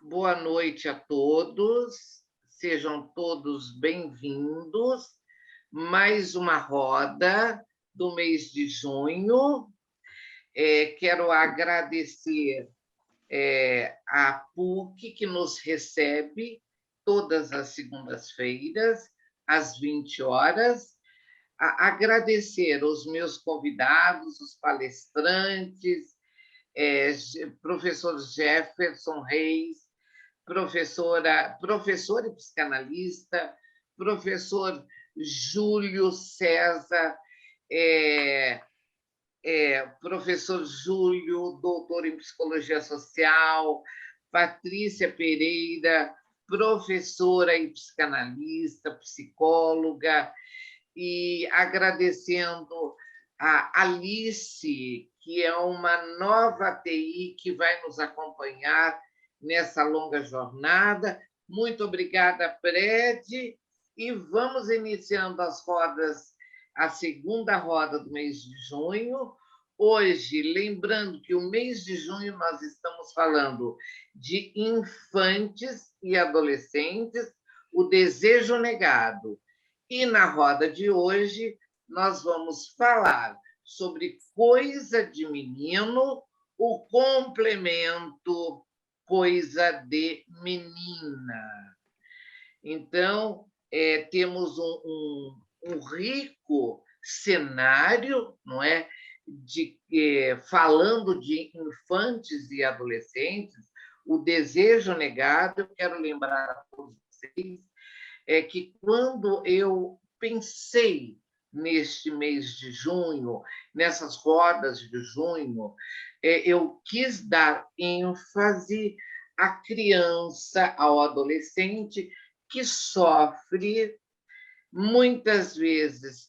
Boa noite a todos, sejam todos bem-vindos. Mais uma roda do mês de junho. Quero agradecer à PUC, que nos recebe todas as segundas-feiras, às 20 horas. Agradecer os meus convidados, os palestrantes, professor Jefferson Reis, professor e psicanalista, professor Júlio César, professor Júlio, doutor em psicologia social, Patrícia Pereira, professora e psicanalista, psicóloga, e agradecendo a Alice, que é uma nova TI que vai nos acompanhar nessa longa jornada. Muito obrigada, Fred, e vamos iniciando as rodas, a segunda roda do mês de junho. Hoje, lembrando que o mês de junho nós estamos falando de infantes e adolescentes, o desejo negado. E na roda de hoje nós vamos falar sobre coisa de menino, o complemento coisa de menina. Então, temos um rico cenário, não é? Falando de infantes e adolescentes, o desejo negado. Eu quero lembrar a todos vocês que quando eu pensei neste mês de junho, nessas rodas de junho, eu quis dar ênfase à criança, ao adolescente que sofre, muitas vezes,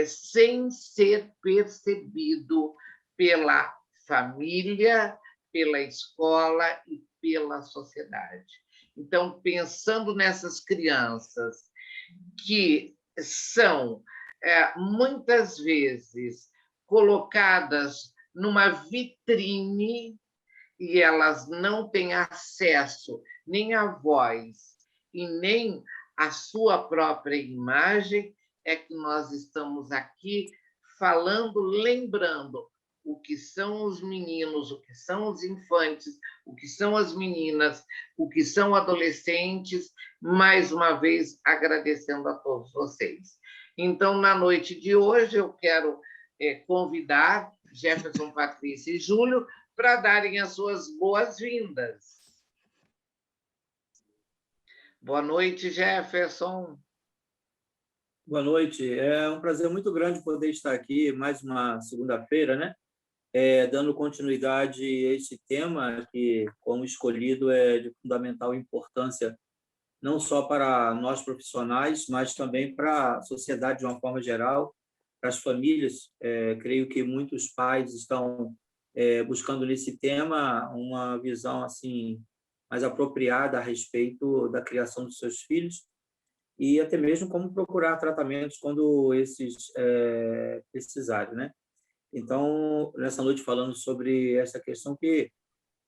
sem ser percebido pela família, pela escola e pela sociedade. Então, pensando nessas crianças que são, muitas vezes, colocadas numa vitrine e elas não têm acesso nem à voz e nem à sua própria imagem, é que nós estamos aqui falando, lembrando o que são os meninos, o que são os infantes, o que são as meninas, o que são adolescentes, mais uma vez agradecendo a todos vocês. Então, na noite de hoje, eu quero convidar Jefferson, Patrícia e Júlio para darem as suas boas-vindas. Boa noite, Jefferson. Boa noite. É um prazer muito grande poder estar aqui mais uma segunda-feira, né? Dando continuidade a esse tema que, como escolhido, é de fundamental importância não só para nós profissionais, mas também para a sociedade de uma forma geral, para as famílias. Creio que muitos pais estão buscando nesse tema uma visão assim mais apropriada a respeito da criação dos seus filhos e até mesmo como procurar tratamentos quando esses precisarem, né? Então, nessa noite falando sobre essa questão que,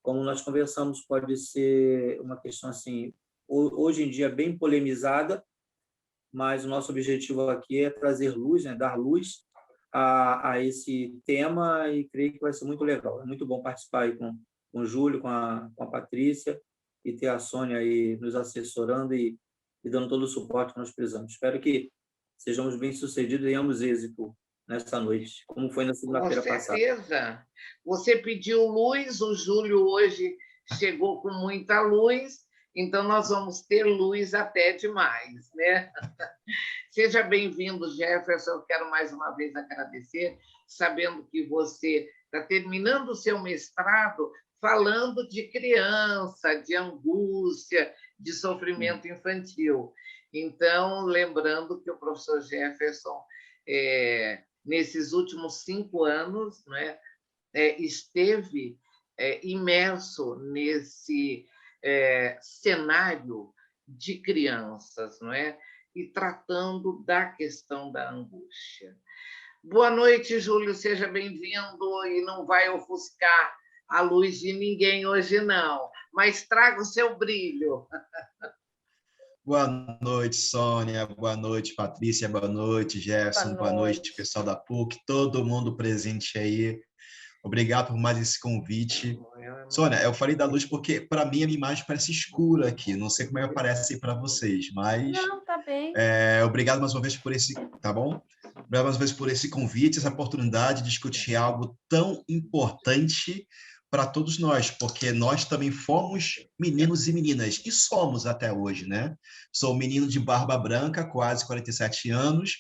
como nós conversamos, pode ser uma questão assim, hoje em dia bem polemizada, mas o nosso objetivo aqui é trazer luz, né, dar luz a esse tema e creio que vai ser muito legal. É muito bom participar aí com o Júlio, com a Patrícia e ter a Sônia aí nos assessorando e dando todo o suporte que nós precisamos. Espero que sejamos bem-sucedidos e tenhamos êxito nesta noite, como foi na segunda-feira passada. Com certeza. Você pediu luz, o Júlio hoje chegou com muita luz, então nós vamos ter luz até demais, né? Seja bem-vindo, Jefferson. Eu quero mais uma vez agradecer, sabendo que você está terminando o seu mestrado falando de criança, de angústia, de sofrimento infantil. Então, lembrando que o professor Jefferson, nesses últimos 5 anos, né, esteve imerso nesse cenário de crianças, não é? E tratando da questão da angústia. Boa noite, Júlio, seja bem-vindo e não vai ofuscar a luz de ninguém hoje, não, mas traga o seu brilho. Boa noite, Sônia. Boa noite, Patrícia. Boa noite, Boa Jefferson. Boa noite, noite. pessoal da PUC. Todo mundo presente aí. Obrigado por mais esse convite. Sônia, eu falei da luz porque, para mim, a minha imagem parece escura aqui. Não sei como é que aparece para vocês, mas Não, tá bem. obrigado mais uma vez por esse, tá bom? Obrigado mais uma vez por esse convite, essa oportunidade de discutir algo tão importante para todos nós, porque nós também fomos meninos e meninas, e somos até hoje, né? Sou um menino de barba branca, quase 47 anos,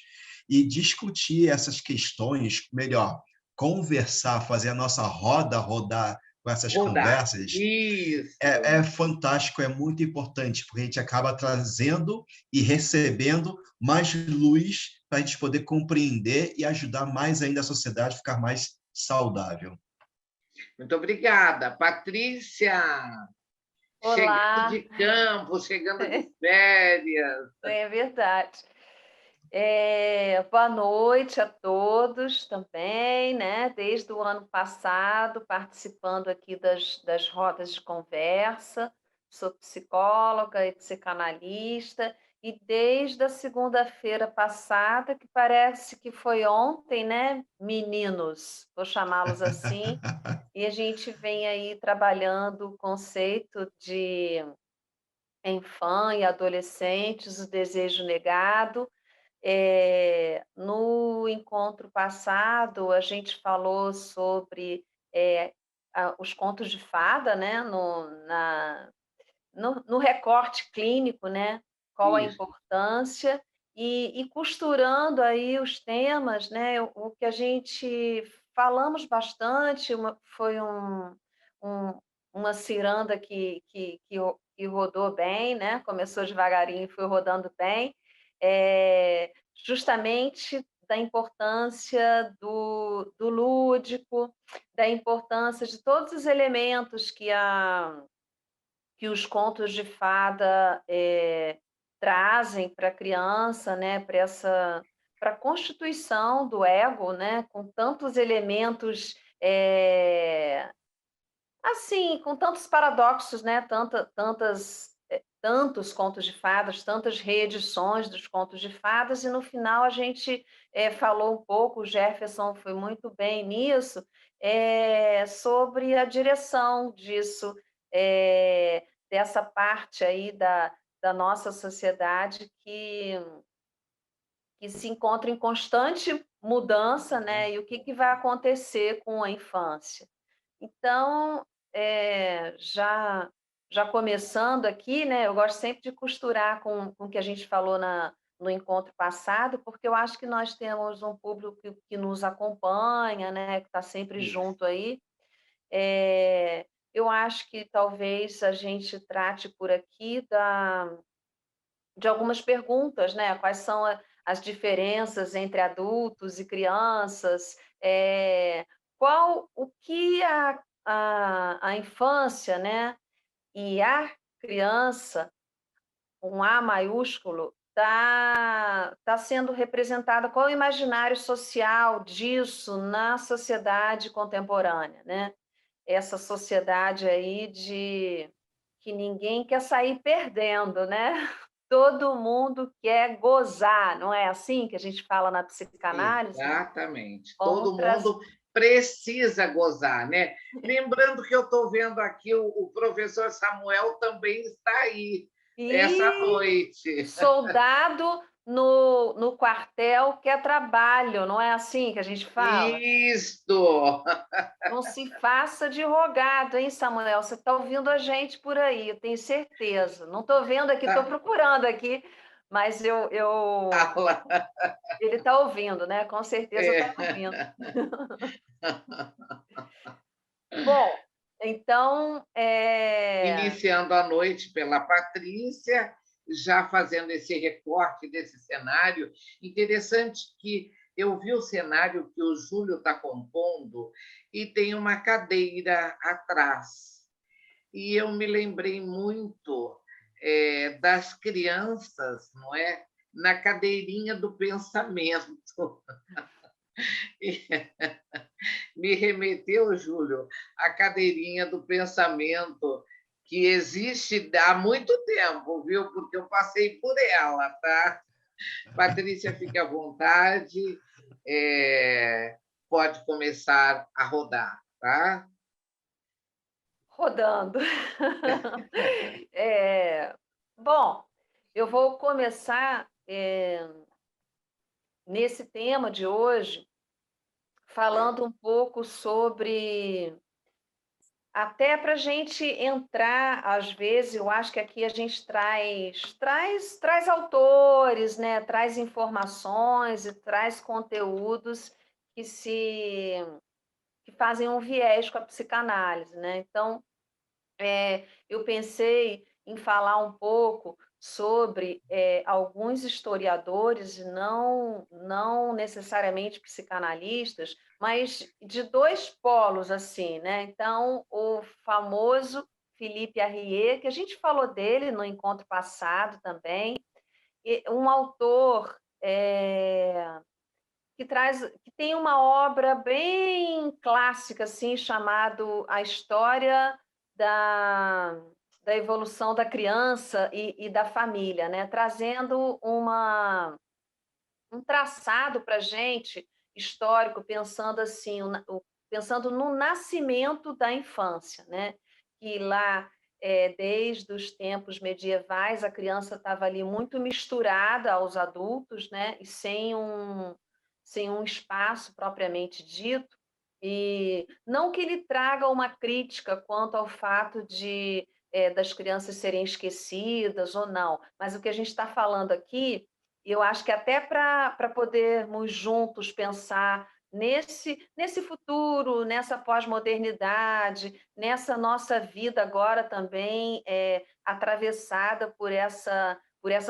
e discutir essas questões, melhor, conversar, fazer a nossa roda rodar com essas Rodar. conversas, Isso. é fantástico, é muito importante, porque a gente acaba trazendo e recebendo mais luz para a gente poder compreender e ajudar mais ainda a sociedade a ficar mais saudável. Muito obrigada. Patrícia, chegando Olá. de campo, chegando de férias. É verdade. Boa noite a todos também, né? Desde o ano passado, participando aqui das rodas de conversa. Sou psicóloga e psicanalista, e desde a segunda-feira passada, que parece que foi ontem, né? Meninos, vou chamá-los assim, e a gente vem aí trabalhando o conceito de infância e adolescentes, o desejo negado. No encontro passado, a gente falou sobre os contos de fada, né? No recorte clínico, né? Qual a Isso. importância, e costurando aí os temas, né? O que a gente falamos bastante, foi uma ciranda que rodou bem, né? Começou devagarinho e foi rodando bem, justamente da importância do lúdico, da importância de todos os elementos que os contos de fada trazem para a criança, né? Para a constituição do ego, né? Com tantos elementos, assim, com tantos paradoxos, né? Tantos contos de fadas, tantas reedições dos contos de fadas, e no final a gente falou um pouco, o Jefferson foi muito bem nisso, sobre a direção disso, dessa parte aí da nossa sociedade que se encontra em constante mudança, né? E o que vai acontecer com a infância. Então, já começando aqui, né, eu gosto sempre de costurar com o que a gente falou no encontro passado, porque eu acho que nós temos um público que nos acompanha, né, que está sempre Isso. junto aí. Eu acho que talvez a gente trate por aqui de algumas perguntas, né? Quais são as diferenças entre adultos e crianças? O que a infância, né, e a criança, com A maiúsculo, tá sendo representada? Qual é o imaginário social disso na sociedade contemporânea, né? Essa sociedade aí de que ninguém quer sair perdendo, né? Todo mundo quer gozar, não é assim que a gente fala na psicanálise? Exatamente. Vamos Todo trazer. mundo precisa gozar, né? Lembrando que eu estou vendo aqui, o professor Samuel também está aí essa noite. Soldado no quartel quer trabalho, não é assim que a gente fala? Isto! Não se faça de rogado, hein, Samuel? Você está ouvindo a gente por aí, eu tenho certeza. Não estou vendo aqui, estou procurando aqui, mas Fala. ele está ouvindo, né? Com certeza está ouvindo. Bom, então, Iniciando a noite pela Patrícia, já fazendo esse recorte desse cenário. Interessante que eu vi o cenário que o Júlio está compondo e tem uma cadeira atrás. E eu me lembrei muito das crianças, não é? Na cadeirinha do pensamento. E me remeteu, Júlio, à cadeirinha do pensamento que existe há muito tempo, viu? Porque eu passei por ela, tá? Patrícia, fique à vontade, pode começar a rodar, tá? Rodando. Bom, eu vou começar nesse tema de hoje, falando um pouco sobre. Até para a gente entrar, às vezes, eu acho que aqui a gente traz autores, né? Traz informações e traz conteúdos que se que fazem um viés com a psicanálise, né? Então, eu pensei em falar um pouco sobre alguns historiadores, não necessariamente psicanalistas, mas de dois polos, assim, né? Então, o famoso Philippe Arrier, que a gente falou dele no encontro passado também, um autor que tem uma obra bem clássica, assim, chamado A História da, da Evolução da Criança e da Família, né? Trazendo um traçado para a gente histórico, pensando assim, pensando no nascimento da infância, né? Que lá, desde os tempos medievais, a criança estava ali muito misturada aos adultos, né? E sem um espaço propriamente dito. E não que ele traga uma crítica quanto ao fato das crianças serem esquecidas ou não, mas o que a gente está falando aqui, eu acho que até para podermos juntos pensar nesse futuro, nessa pós-modernidade, nessa nossa vida agora também atravessada por essa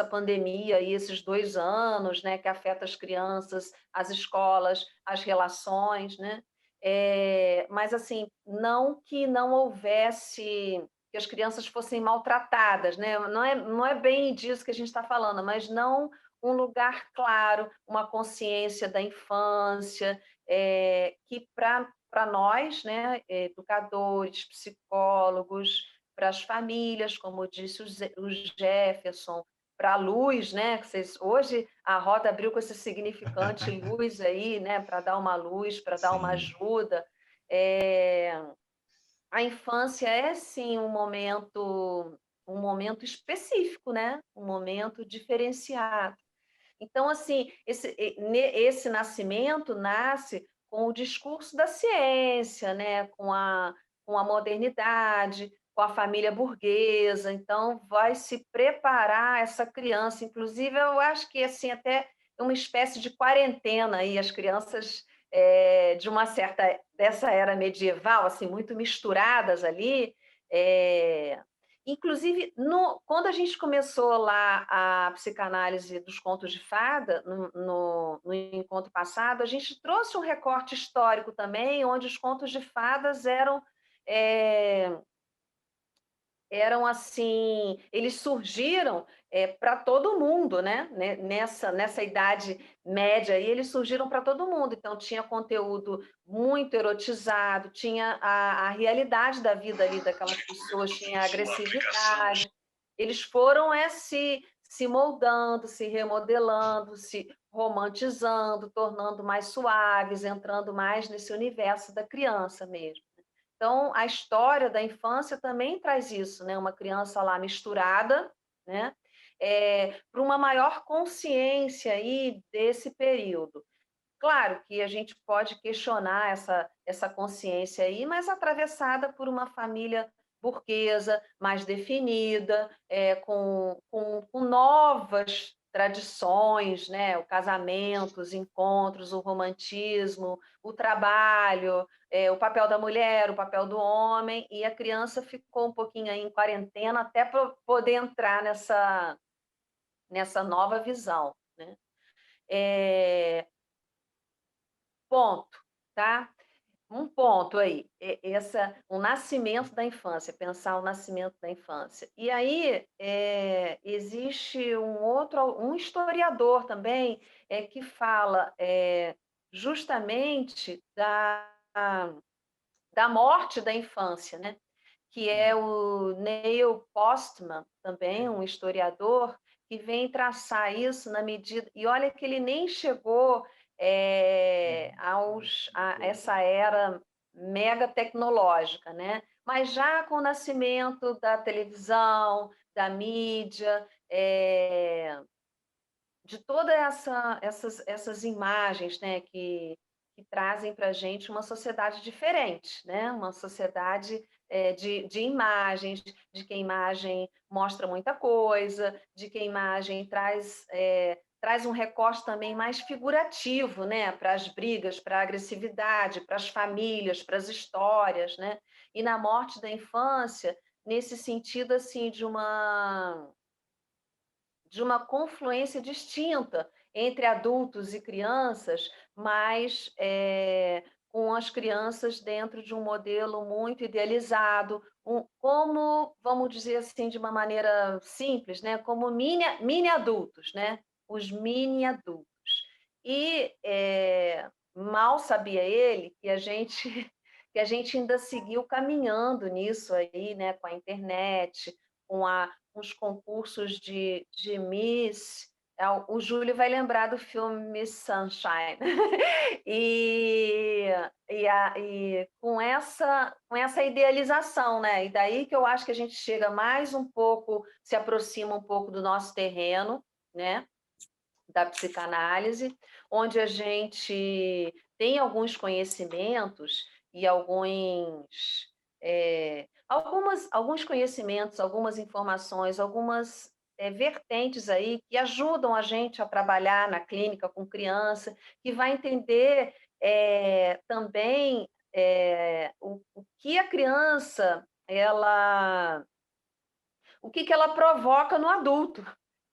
pandemia e esses 2 anos, né, que afeta as crianças, as escolas, as relações, né? Mas assim, não que não houvesse que as crianças fossem maltratadas, né? Não é bem disso que a gente está falando, mas não um lugar claro, uma consciência da infância, que para nós, né, educadores, psicólogos, para as famílias, como disse o Jefferson, para a luz, né? Hoje a roda abriu com esse significante luz aí, né? Para dar uma luz, para dar uma Sim, ajuda. A infância é sim um momento específico, né? Um momento diferenciado. Então, assim, esse nascimento nasce com o discurso da ciência, né? Com a modernidade, com a família burguesa. Então, vai se preparar essa criança. Inclusive, eu acho que assim até uma espécie de quarentena aí, as crianças de uma certa dessa era medieval, assim, muito misturadas ali. é, Inclusive, quando a gente começou lá a psicanálise dos contos de fada, no encontro passado, a gente trouxe um recorte histórico também, onde os contos de fadas é, eram assim, eles surgiram para todo mundo, né? Nessa idade média aí, eles surgiram para todo mundo. Então, tinha conteúdo muito erotizado, tinha a realidade da vida ali daquelas pessoas, tinha a agressividade. Eles foram se moldando, se remodelando, se romantizando, tornando mais suaves, entrando mais nesse universo da criança mesmo. Então, a história da infância também traz isso, né? Uma criança lá misturada, né? Para uma maior consciência aí desse período. Claro que a gente pode questionar essa consciência aí, mas atravessada por uma família burguesa, mais definida, com novas tradições, né? O casamento, os encontros, o romantismo, o trabalho, o papel da mulher, o papel do homem, e a criança ficou um pouquinho aí em quarentena até para poder entrar nessa nova visão, né? É, ponto, tá? Um ponto aí, o nascimento da infância, pensar o nascimento da infância. E aí existe um historiador também que fala justamente da morte da infância, né? Que é o Neil Postman, também um historiador, que vem traçar isso na medida... E olha que ele nem chegou a essa era mega tecnológica, né? Mas já com o nascimento da televisão, da mídia, de todas essas imagens, né, que trazem para a gente uma sociedade diferente, né? Uma sociedade de imagens, de que a imagem mostra muita coisa, de que a imagem traz um recorte também mais figurativo, né, para as brigas, para a agressividade, para as famílias, para as histórias, né? E na morte da infância, nesse sentido assim de uma confluência distinta entre adultos e crianças, mas com as crianças dentro de um modelo muito idealizado, como, vamos dizer assim, de uma maneira simples, né? Como mini adultos, né? Os mini adultos. E mal sabia ele que a gente que a gente ainda seguiu caminhando nisso aí, né? Com a internet, com os concursos de Miss. O Júlio vai lembrar do filme Miss Sunshine. E com essa idealização, né? E daí que eu acho que a gente chega mais um pouco, se aproxima um pouco do nosso terreno, né? Da psicanálise, onde a gente tem alguns conhecimentos e alguns conhecimentos, algumas informações, algumas vertentes aí que ajudam a gente a trabalhar na clínica com criança, que vai entender também o que a criança o que ela provoca no adulto,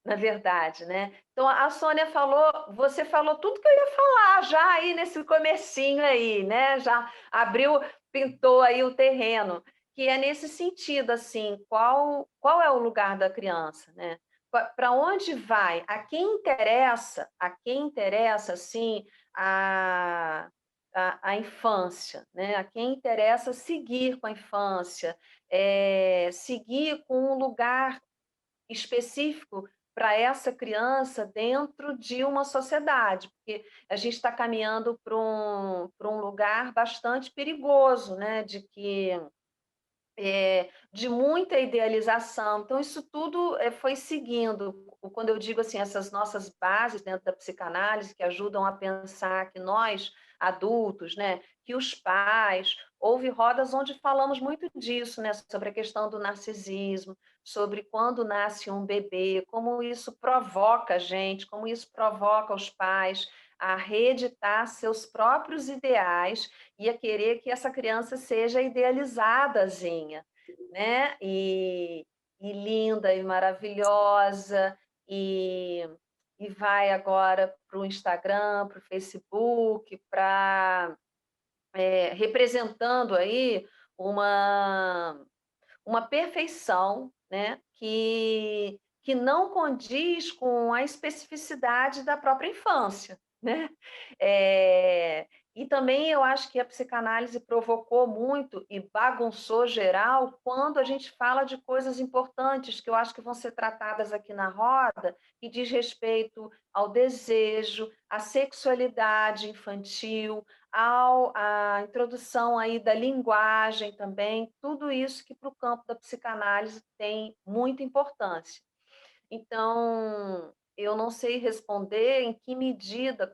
na verdade, né? Então, a Sônia você falou tudo que eu ia falar já aí nesse comecinho aí, né? Já pintou aí o terreno, que é nesse sentido, assim, qual é o lugar da criança, né? Para onde vai? A quem interessa, assim, a infância, né? A quem interessa seguir com a infância, seguir com um lugar específico para essa criança dentro de uma sociedade, porque a gente está caminhando para um lugar bastante perigoso, né? De muita idealização. Então, isso tudo foi seguindo. Quando eu digo assim, essas nossas bases dentro da psicanálise que ajudam a pensar que nós, adultos, né, que os pais, houve rodas onde falamos muito disso, né, sobre a questão do narcisismo, sobre quando nasce um bebê, como isso provoca a gente, como isso provoca os pais a reeditar seus próprios ideais e a querer que essa criança seja idealizadazinha, né? E linda e maravilhosa, e vai agora para o Instagram, para o Facebook, representando aí uma perfeição, né? Que não condiz com a especificidade da própria infância, né? E também eu acho que a psicanálise provocou muito e bagunçou geral quando a gente fala de coisas importantes que eu acho que vão ser tratadas aqui na roda, que diz respeito ao desejo, à sexualidade infantil, à introdução aí da linguagem também, tudo isso que para o campo da psicanálise tem muita importância. Então, eu não sei responder em que medida,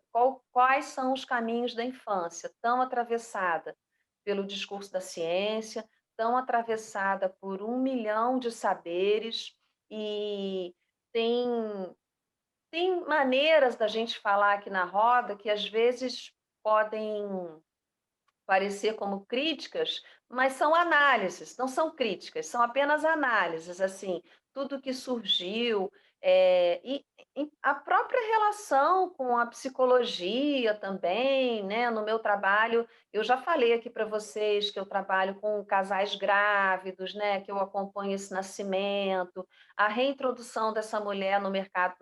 quais são os caminhos da infância, tão atravessada pelo discurso da ciência, tão atravessada por 1 milhão de saberes, e tem, tem maneiras da gente falar aqui na roda que às vezes podem parecer como críticas, mas são análises, não são críticas, são apenas análises, assim, tudo que surgiu E a própria relação com a psicologia também, né? No meu trabalho, eu já falei aqui para vocês que eu trabalho com casais grávidos, né? Que eu acompanho esse nascimento, a reintrodução dessa mulher no mercado,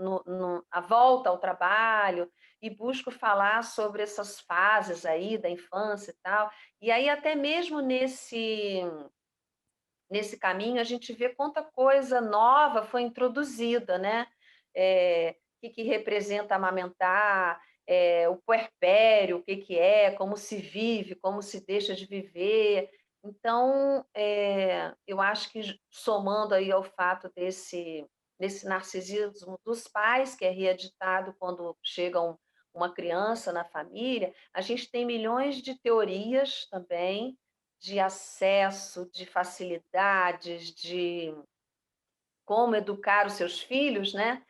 a volta ao trabalho, e busco falar sobre essas fases aí da infância e tal. E aí, até mesmo nesse caminho, a gente vê quanta coisa nova foi introduzida, né? O que representa amamentar, o puerpério, o que é, como se vive, como se deixa de viver. Então, eu acho que somando aí ao fato desse narcisismo dos pais, que é reeditado quando chega uma criança na família, a gente tem milhões de teorias também, de acesso, de facilidades, de como educar os seus filhos, né?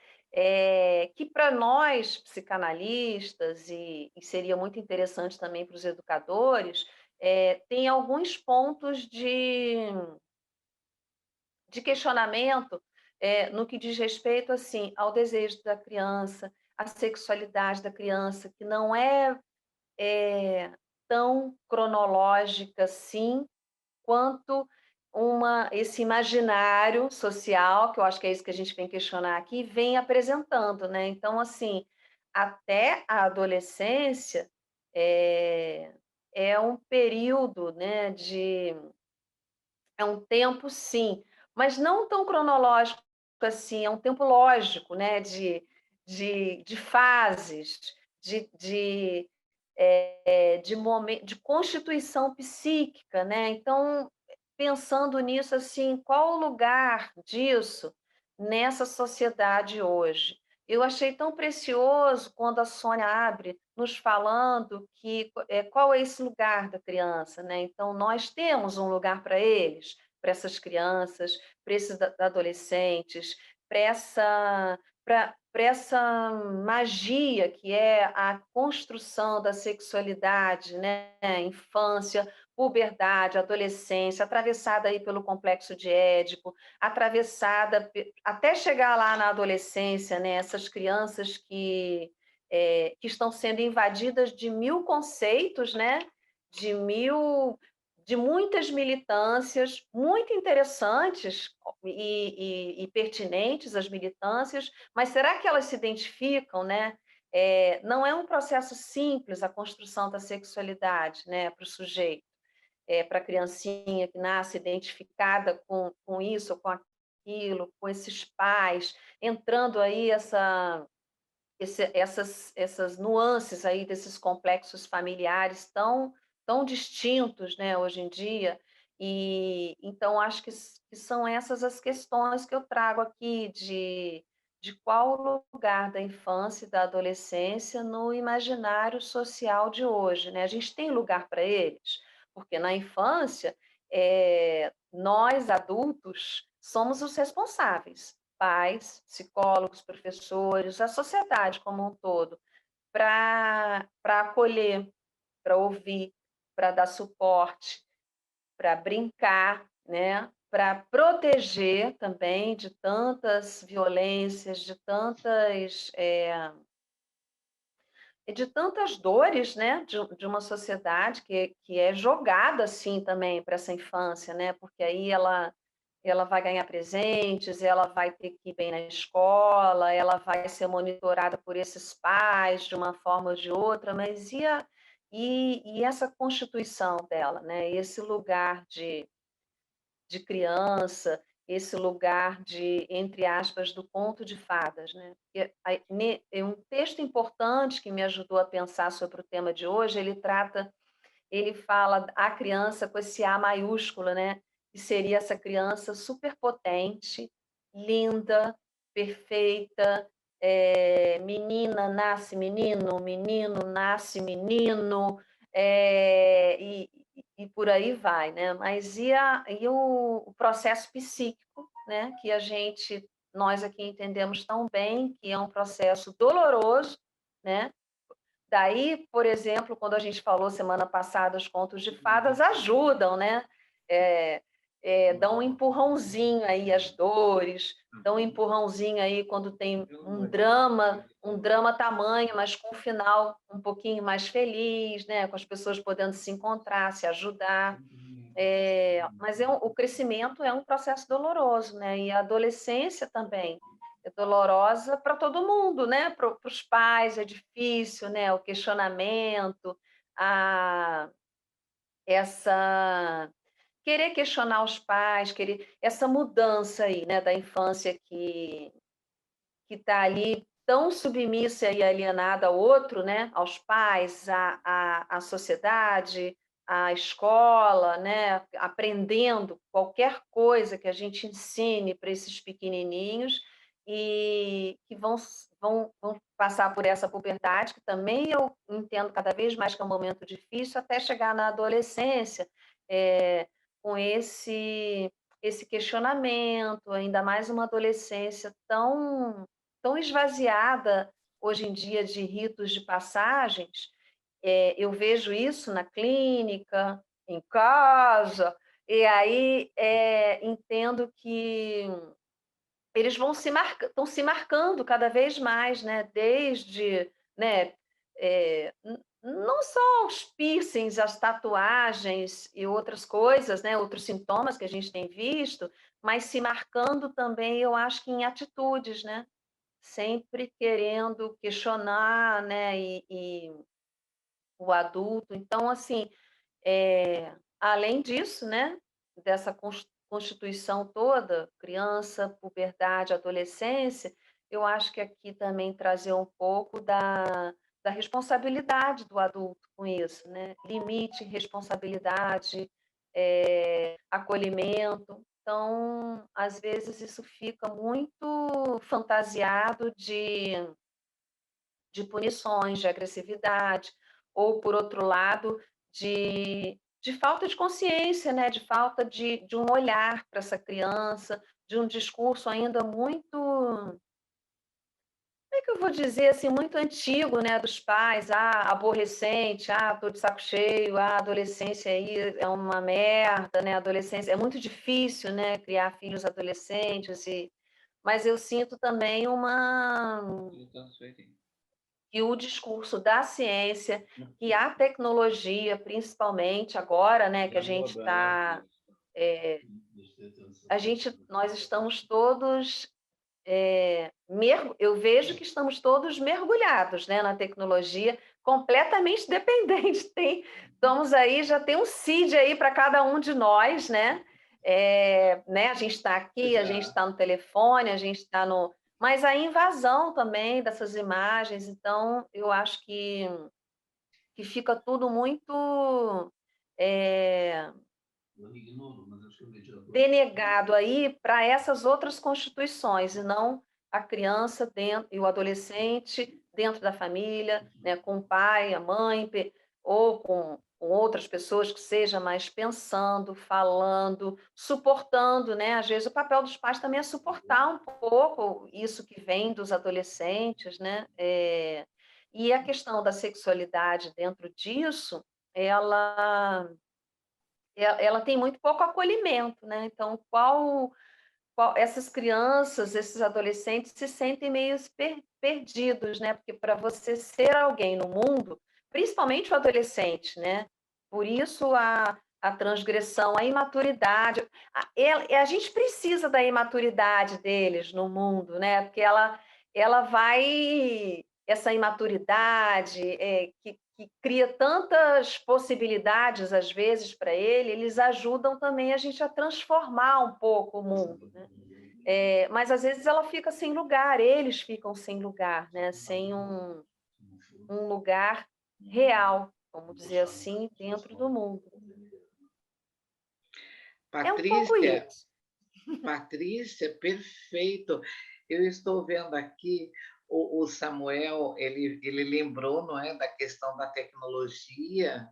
Que para nós, psicanalistas, e seria muito interessante também para os educadores, tem alguns pontos de questionamento no que diz respeito assim, ao desejo da criança, à sexualidade da criança, que não é tão cronológica assim, quanto esse imaginário social, que eu acho que é isso que a gente vem questionar aqui, vem apresentando, né? Então, assim, até a adolescência é, é um período, né, é um tempo, sim, mas não tão cronológico assim, é um tempo lógico, né, de fases, de constituição psíquica, né? Então, pensando nisso, assim, qual o lugar disso nessa sociedade hoje? Eu achei tão precioso quando a Sônia abre nos falando que qual é esse lugar da criança, né? Então, nós temos um lugar para eles, para essas crianças, para esses adolescentes, para essa magia que é a construção da sexualidade, né? Infância, puberdade, adolescência, atravessada aí pelo complexo de Édipo, atravessada até chegar lá na adolescência, né? Essas crianças que estão sendo invadidas de mil conceitos, né? De muitas militâncias muito interessantes e pertinentes às militâncias, mas será que elas se identificam, né? Não é um processo simples a construção da sexualidade, né, para o sujeito, para a criancinha que nasce identificada com isso, com aquilo, com esses pais, entrando aí essas nuances aí desses complexos familiares tão distintos, né, hoje em dia. E então acho que são essas as questões que eu trago aqui de qual o lugar da infância e da adolescência no imaginário social de hoje, né? A gente tem lugar para eles, porque na infância nós adultos somos os responsáveis, pais, psicólogos, professores, a sociedade como um todo, para acolher, para ouvir, para dar suporte, para brincar, né? Para proteger também de tantas violências, de tantas dores, né? De uma sociedade que é jogada assim também para essa infância, né? Porque aí ela vai ganhar presentes, ela vai ter que ir bem na escola, ela vai ser monitorada por esses pais de uma forma ou de outra, mas e essa constituição dela, né? Esse lugar de criança, esse lugar de, entre aspas, do conto de fadas, né? É um texto importante que me ajudou a pensar sobre o tema de hoje, ele fala a criança com esse A maiúsculo, né? Que seria essa criança superpotente, linda, perfeita, menina nasce menino, menino nasce menino, e por aí vai, né? Mas e o processo psíquico, né? Que nós aqui entendemos tão bem, que é um processo doloroso, né? Daí, por exemplo, quando a gente falou semana passada, os contos de fadas ajudam, né? dão um empurrãozinho aí às dores, dão um empurrãozinho aí quando tem um drama tamanho, mas com um final um pouquinho mais feliz, né? Com as pessoas podendo se encontrar, se ajudar. Mas o crescimento é um processo doloroso, né? E a adolescência também é dolorosa para todo mundo, né? Para os pais é difícil, né? O questionamento, a, essa querer questionar os pais, querer essa mudança aí, né? Da infância que está ali tão submissa e alienada ao outro, né? Aos pais, à sociedade, à escola, né? Aprendendo qualquer coisa que a gente ensine para esses pequenininhos e que vão passar por essa puberdade, que também eu entendo cada vez mais que é um momento difícil, até chegar na adolescência, com esse questionamento, ainda mais uma adolescência tão esvaziada hoje em dia de ritos de passagens. Eu vejo isso na clínica, em casa, e aí entendo que eles estão se marcando cada vez mais, né? Desde, né, não só os piercings, as tatuagens e outras coisas, né? Outros sintomas que a gente tem visto, mas se marcando também, eu acho que em atitudes, né? Sempre querendo questionar, né, e o adulto. Então, assim, além disso, né, dessa constituição toda, criança, puberdade, adolescência, eu acho que aqui também trazer um pouco da responsabilidade do adulto com isso, né? Limite, responsabilidade, acolhimento. Então, às vezes, isso fica muito fantasiado de punições, de agressividade, ou, por outro lado, de falta de consciência, né? De falta de um olhar para essa criança, de um discurso ainda muito, como é que eu vou dizer, assim, muito antigo, né? Dos pais, aborrecente, tô de saco cheio, adolescência aí é uma merda, né? Adolescência é muito difícil, né? Criar filhos adolescentes, mas eu sinto também que o discurso da ciência, que a tecnologia, principalmente agora, né, que a gente está, nós estamos todos, eu vejo que estamos todos mergulhados, né, na tecnologia, completamente dependentes. Estamos aí, já tem um CID aí para cada um de nós, né? Né? A gente está aqui, a gente está no telefone, a gente está no. Mas a invasão também dessas imagens, então eu acho que fica tudo muito denegado aí para essas outras constituições, e não a criança dentro, e o adolescente dentro da família, né, com o pai, a mãe, ou com outras pessoas que seja mais pensando, falando, suportando, né? Às vezes o papel dos pais também é suportar um pouco isso que vem dos adolescentes, né? E a questão da sexualidade dentro disso, ela tem muito pouco acolhimento, né? Então, essas crianças, esses adolescentes se sentem meio perdidos, né? Porque para você ser alguém no mundo, principalmente o adolescente, né? Por isso a transgressão, a imaturidade, a gente precisa da imaturidade deles no mundo, né? Porque ela vai, essa imaturidade que cria tantas possibilidades às vezes para eles ajudam também a gente a transformar um pouco o mundo, né? Mas às vezes ela fica sem lugar, eles ficam sem lugar, né? Sem um lugar real, vamos dizer assim, dentro do mundo. É um pouco isso. Patrícia, perfeito. Eu estou vendo aqui o Samuel, ele lembrou, não é, da questão da tecnologia,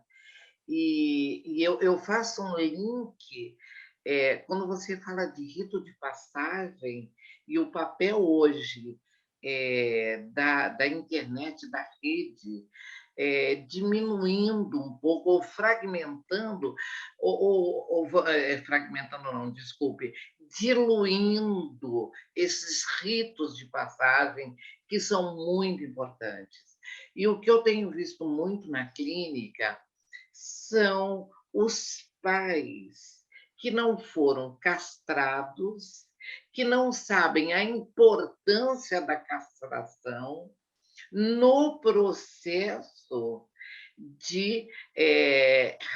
e eu faço um link, quando você fala de rito de passagem e o papel hoje da internet, da rede, diminuindo um pouco, ou fragmentando, fragmentando não, desculpe, diluindo esses ritos de passagem que são muito importantes. E o que eu tenho visto muito na clínica são os pais que não foram castrados, que não sabem a importância da castração no processo de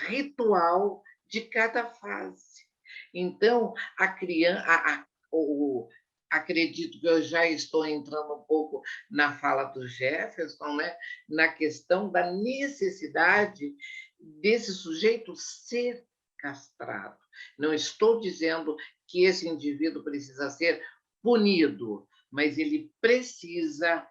ritual de cada fase. Então, a criança, acredito que eu já estou entrando um pouco na fala do Jefferson, né? Na questão da necessidade desse sujeito ser castrado. Não estou dizendo que esse indivíduo precisa ser punido, mas ele precisa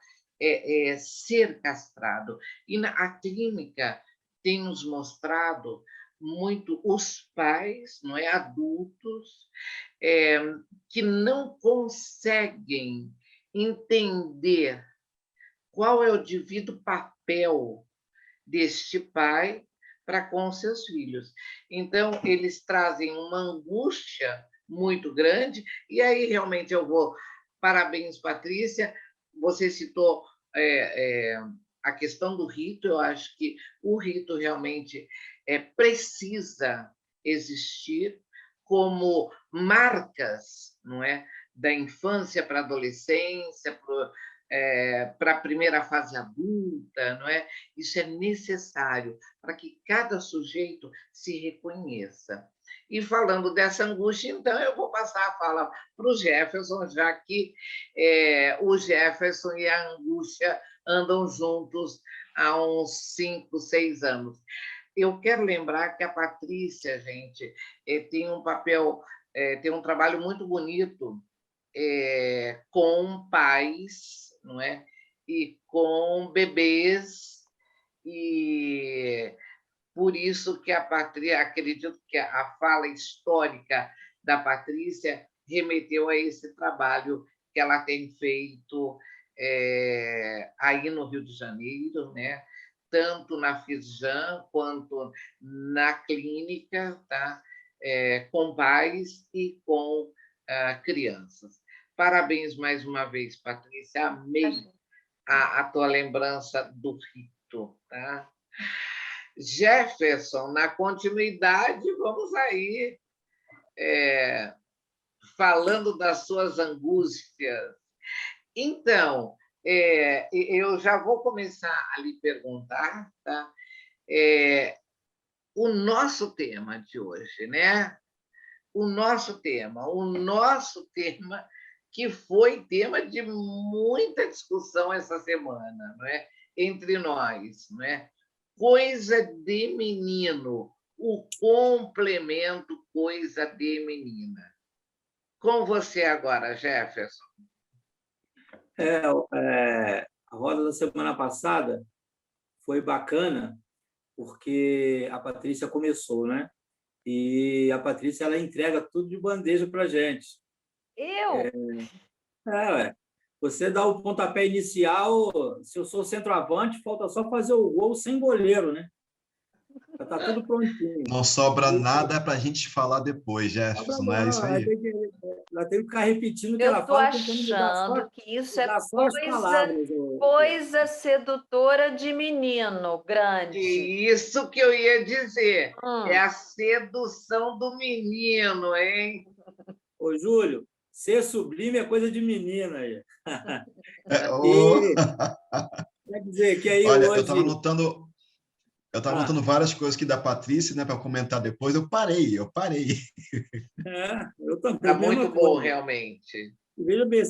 ser castrado. E a clínica tem nos mostrado muito os pais, não é, adultos, que não conseguem entender qual é o devido papel deste pai para com seus filhos. Então, eles trazem uma angústia muito grande, e aí realmente eu vou... Parabéns, Patrícia, você citou a questão do rito. Eu acho que o rito realmente precisa existir como marcas, não é, da infância para a adolescência, para a primeira fase adulta, não é? Isso é necessário para que cada sujeito se reconheça. E falando dessa angústia, então, eu vou passar a fala para o Jefferson, já que o Jefferson e a angústia andam juntos há uns 5, 6 anos. Eu quero lembrar que a Patrícia, gente, tem um papel, tem um trabalho muito bonito com pais, não é? E com bebês, e por isso que a Patrícia, acredito que a fala histórica da Patrícia remeteu a esse trabalho que ela tem feito aí no Rio de Janeiro, né? Tanto na FISJAM quanto na clínica, tá? Com pais e com crianças. Parabéns mais uma vez, Patrícia. Amei a tua lembrança do rito, tá? Jefferson, na continuidade, vamos aí falando das suas angústias. Então, eu já vou começar a lhe perguntar, tá? O nosso tema de hoje, né? O nosso tema que foi tema de muita discussão essa semana, não é? Entre nós, não é? Coisa de menino, o complemento coisa de menina. Com você agora, Jefferson. A roda da semana passada foi bacana, porque a Patrícia começou, né? E a Patrícia, ela entrega tudo de bandeja para a gente. Eu? Você dá o pontapé inicial, se eu sou centroavante, falta só fazer o gol sem goleiro, né? Já está tudo prontinho. Não sobra nada para a gente falar depois, Jefferson, não é isso aí? Ela tem que ficar repetindo o que ela Eu fala. estou achando que isso é coisa sedutora de menino grande. Isso que eu ia dizer. É a sedução do menino, hein? Ô, Júlio, ser sublime é coisa de menina aí. Quer dizer que aí olha, hoje... eu estava anotando várias coisas aqui da Patrícia, né, para comentar depois. Eu parei. Eu também. Está muito bom, realmente. Veja bem,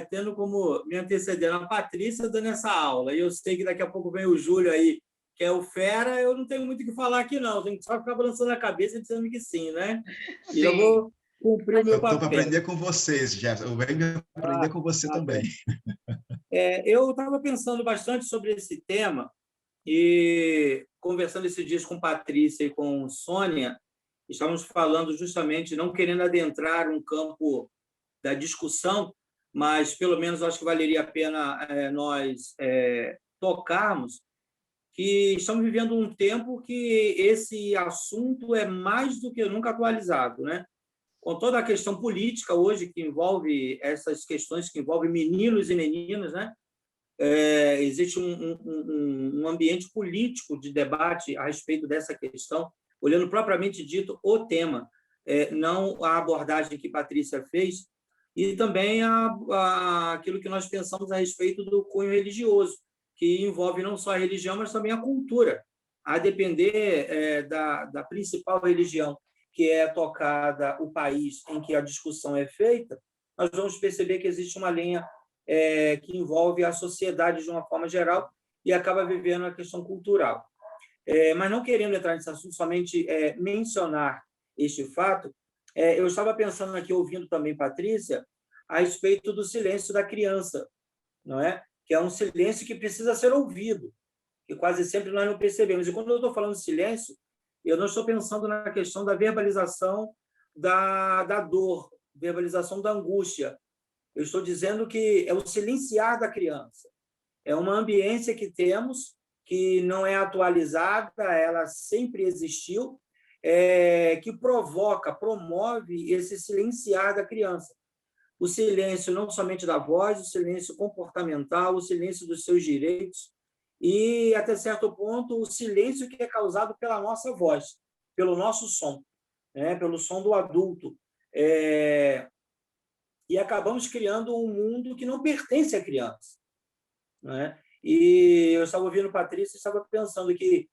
tendo como me antecedendo a Patrícia dando essa aula, e eu sei que daqui a pouco vem o Júlio aí, que é o fera, eu não tenho muito o que falar aqui, não. Tenho que só ficar balançando a cabeça e dizendo que sim, né? Sim. E eu vou cumprir o meu papel. Eu estou para aprender com vocês, Jefferson. Eu venho aprender com você também. Eu estava pensando bastante sobre esse tema e conversando esses dias com Patrícia e com Sônia, estávamos falando justamente, não querendo adentrar um campo da discussão, mas pelo menos acho que valeria a pena nós tocarmos que estamos vivendo um tempo que esse assunto é mais do que nunca atualizado, né? Com toda a questão política hoje que envolve essas questões que envolvem meninos e meninas, né? Existe um ambiente político de debate a respeito dessa questão, olhando propriamente dito o tema, não a abordagem que Patrícia fez, e também aquilo que nós pensamos a respeito do cunho religioso, que envolve não só a religião, mas também a cultura. A depender da principal religião que é tocada, o país em que a discussão é feita, nós vamos perceber que existe uma linha que envolve a sociedade de uma forma geral e acaba vivendo a questão cultural. Mas não querendo entrar nesse assunto, somente mencionar este fato, eu estava pensando aqui, ouvindo também Patrícia, a respeito do silêncio da criança, não é? Que é um silêncio que precisa ser ouvido, que quase sempre nós não percebemos. E quando eu estou falando de silêncio, eu não estou pensando na questão da verbalização da dor, verbalização da angústia. Eu estou dizendo que é o silenciar da criança. É uma ambiência que temos, que não é atualizada, ela sempre existiu, que provoca, promove esse silenciar da criança. O silêncio não somente da voz, o silêncio comportamental, o silêncio dos seus direitos e, até certo ponto, o silêncio que é causado pela nossa voz, pelo nosso som, né? Pelo som do adulto. E acabamos criando um mundo que não pertence à criança, né? E eu estava ouvindo Patrícia e estava pensando que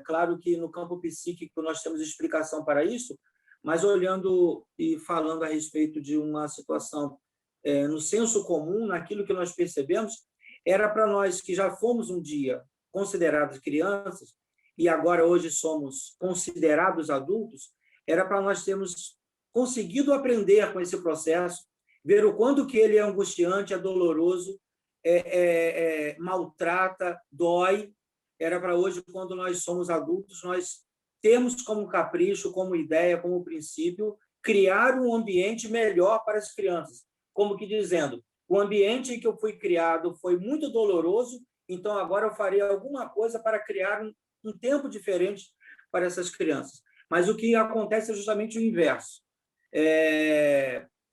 claro que no campo psíquico nós temos explicação para isso, mas olhando e falando a respeito de uma situação no senso comum, naquilo que nós percebemos, era para nós que já fomos um dia considerados crianças e agora hoje somos considerados adultos, era para nós termos conseguido aprender com esse processo, ver o quanto que ele é angustiante, é doloroso, maltrata, dói. Era para hoje, quando nós somos adultos, nós temos como capricho, como ideia, como princípio, criar um ambiente melhor para as crianças. Como que dizendo, o ambiente em que eu fui criado foi muito doloroso, então agora eu farei alguma coisa para criar um tempo diferente para essas crianças. Mas o que acontece é justamente o inverso.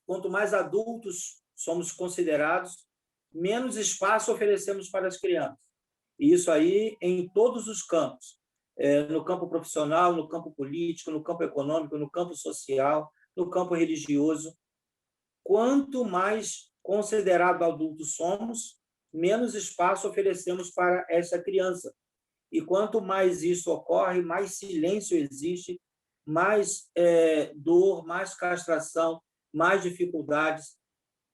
Quanto mais adultos somos considerados, menos espaço oferecemos para as crianças. E isso aí em todos os campos, no campo profissional, no campo político, no campo econômico, no campo social, no campo religioso. Quanto mais considerado adulto somos, menos espaço oferecemos para essa criança. E quanto mais isso ocorre, mais silêncio existe, mais dor, mais castração, mais dificuldades.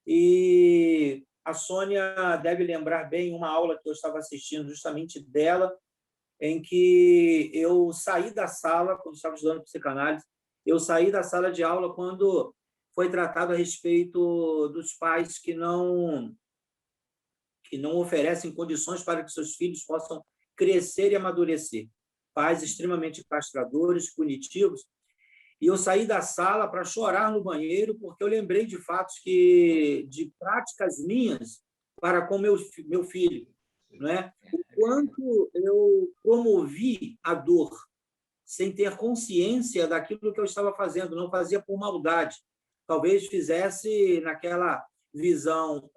E a Sônia deve lembrar bem uma aula que eu estava assistindo justamente dela, em que eu saí da sala, quando estava estudando psicanálise, eu saí da sala de aula quando foi tratado a respeito dos pais que não oferecem condições para que seus filhos possam crescer e amadurecer. Pais extremamente castradores, punitivos. E eu saí da sala para chorar no banheiro, porque eu lembrei de fatos de práticas minhas para com meu filho, né? O quanto eu promovi a dor sem ter consciência daquilo que eu estava fazendo, não fazia por maldade. Talvez fizesse naquela visão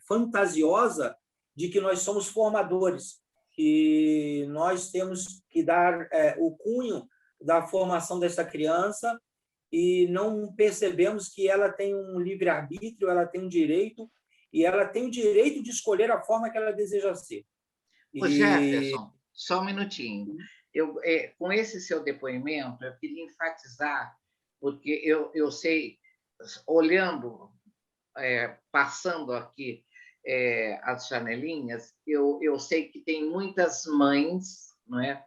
fantasiosa de que nós somos formadores, que nós temos que dar o cunho da formação dessa criança e não percebemos que ela tem um livre-arbítrio, ela tem um direito, e ela tem o direito de escolher a forma que ela deseja ser. Ô, Jefferson, só um minutinho. Com esse seu depoimento, eu queria enfatizar, porque eu sei, olhando, passando aqui as janelinhas, eu sei que tem muitas mães, não é?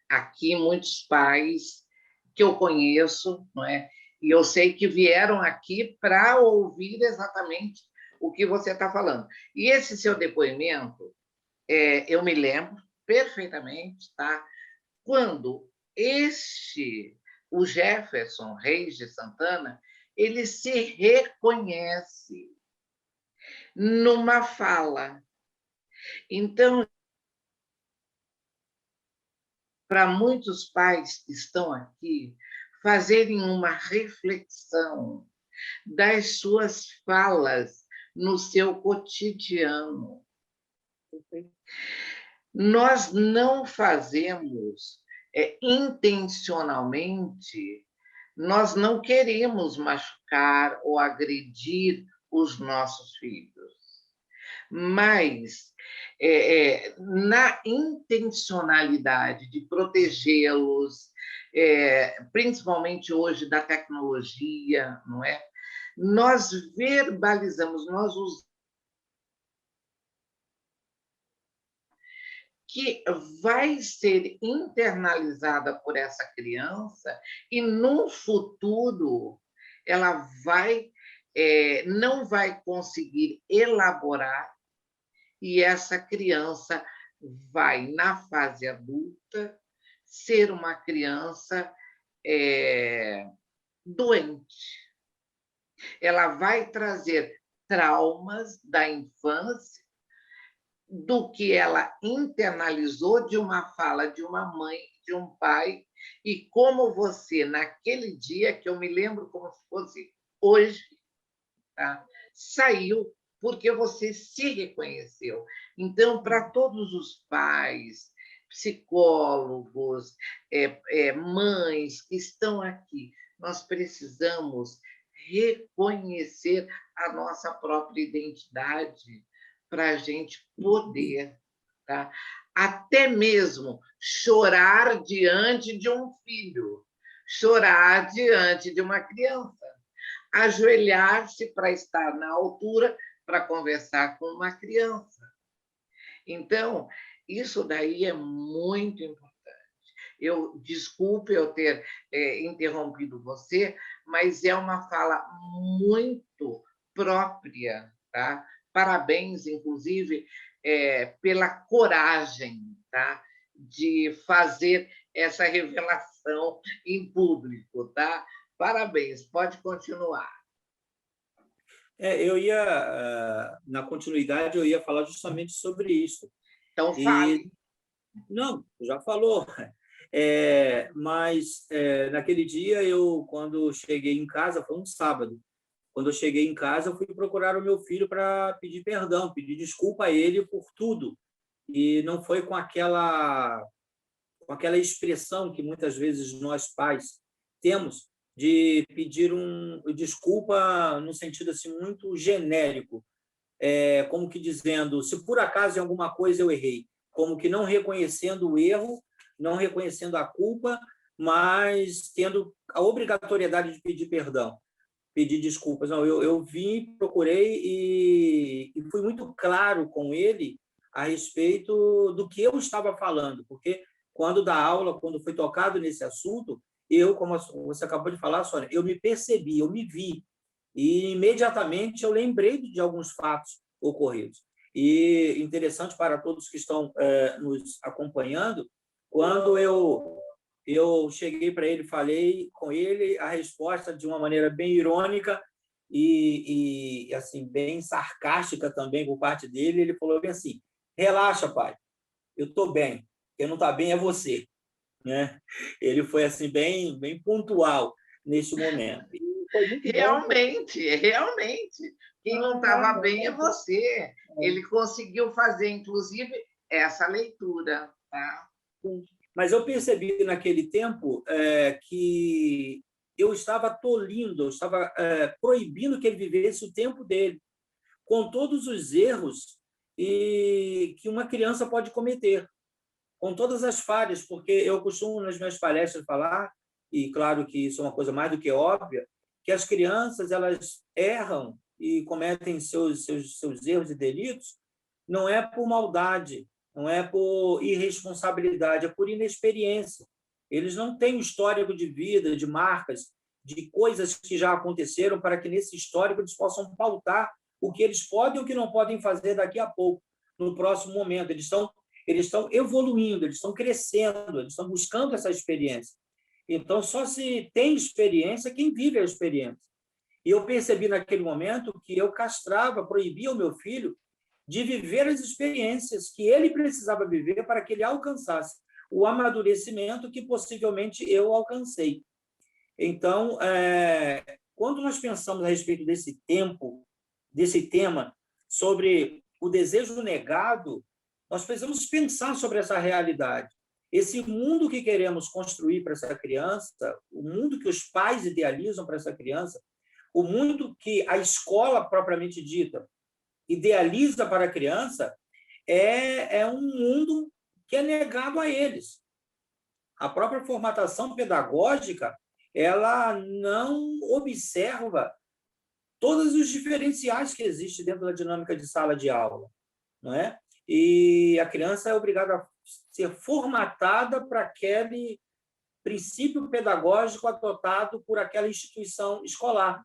Aqui, muitos pais que eu conheço, não é? E eu sei que vieram aqui para ouvir exatamente o que você está falando. E esse seu depoimento, eu me lembro perfeitamente, tá? Quando o Jefferson Reis de Santana, ele se reconhece numa fala. Então, para muitos pais que estão aqui fazerem uma reflexão das suas falas no seu cotidiano. Nós não fazemos intencionalmente, nós não queremos machucar ou agredir os nossos filhos, mas na intencionalidade de protegê-los, principalmente hoje da tecnologia, não é? Nós verbalizamos, nós usamos que vai ser internalizada por essa criança e, no futuro, ela não vai conseguir elaborar e essa criança vai, na fase adulta, ser uma criança doente. Ela vai trazer traumas da infância, do que ela internalizou de uma fala de uma mãe, de um pai, e como você, naquele dia, que eu me lembro como se fosse hoje, tá? Saiu porque você se reconheceu. Então, para todos os pais, psicólogos, mães que estão aqui, nós precisamos reconhecer a nossa própria identidade para a gente poder, tá? Até mesmo chorar diante de um filho, chorar diante de uma criança, ajoelhar-se para estar na altura para conversar com uma criança. Então, isso daí é muito importante. Desculpe eu ter interrompido você, mas é uma fala muito própria, tá? Parabéns, inclusive, pela coragem, tá? De fazer essa revelação em público, tá? Parabéns, pode continuar. Na continuidade, eu ia falar justamente sobre isso. Então, fale. Não, já falou. Mas naquele dia, quando cheguei em casa, foi um sábado. Quando eu cheguei em casa, eu fui procurar o meu filho para pedir perdão, pedir desculpa a ele por tudo. E não foi com aquela expressão que muitas vezes nós pais temos de pedir desculpa no sentido assim muito genérico, como que dizendo, se por acaso em alguma coisa eu errei, como que não reconhecendo o erro, não reconhecendo a culpa, mas tendo a obrigatoriedade de pedir perdão, pedir desculpas. Não, eu vim, procurei e fui muito claro com ele a respeito do que eu estava falando, porque quando da aula, quando foi tocado nesse assunto, como você acabou de falar, Sônia, eu me percebi, eu me vi, e imediatamente eu lembrei de alguns fatos ocorridos. E interessante para todos que estão nos acompanhando, quando eu cheguei para ele, falei com ele a resposta de uma maneira bem irônica e assim bem sarcástica também por parte dele. Ele falou bem assim: relaxa, pai, eu estou bem, quem não está bem é você, né? Ele foi assim bem pontual nesse momento. Realmente, quem não estava bem é você. Ele conseguiu fazer, inclusive, essa leitura, tá? Mas eu percebi naquele tempo que eu estava tolindo, eu estava proibindo que ele vivesse o tempo dele, com todos os erros que uma criança pode cometer, com todas as falhas, porque eu costumo, nas minhas palestras, falar, e claro que isso é uma coisa mais do que óbvia, que as crianças elas erram e cometem seus erros e delitos, não é por maldade, não é por irresponsabilidade, é por inexperiência. Eles não têm um histórico de vida, de marcas, de coisas que já aconteceram para que nesse histórico eles possam pautar o que eles podem e o que não podem fazer daqui a pouco, no próximo momento. Eles estão evoluindo, eles estão crescendo, eles estão buscando essa experiência. Então, só se tem experiência quem vive a experiência. E eu percebi naquele momento que eu castrava, proibia o meu filho de viver as experiências que ele precisava viver para que ele alcançasse o amadurecimento que possivelmente eu alcancei. Então, quando nós pensamos a respeito desse tema, sobre o desejo negado, nós precisamos pensar sobre essa realidade. Esse mundo que queremos construir para essa criança, o mundo que os pais idealizam para essa criança, o mundo que a escola propriamente dita idealiza para a criança, é um mundo que é negado a eles. A própria formatação pedagógica, ela não observa todos os diferenciais que existem dentro da dinâmica de sala de aula, não é? E a criança é obrigada a ser formatada para aquele princípio pedagógico adotado por aquela instituição escolar.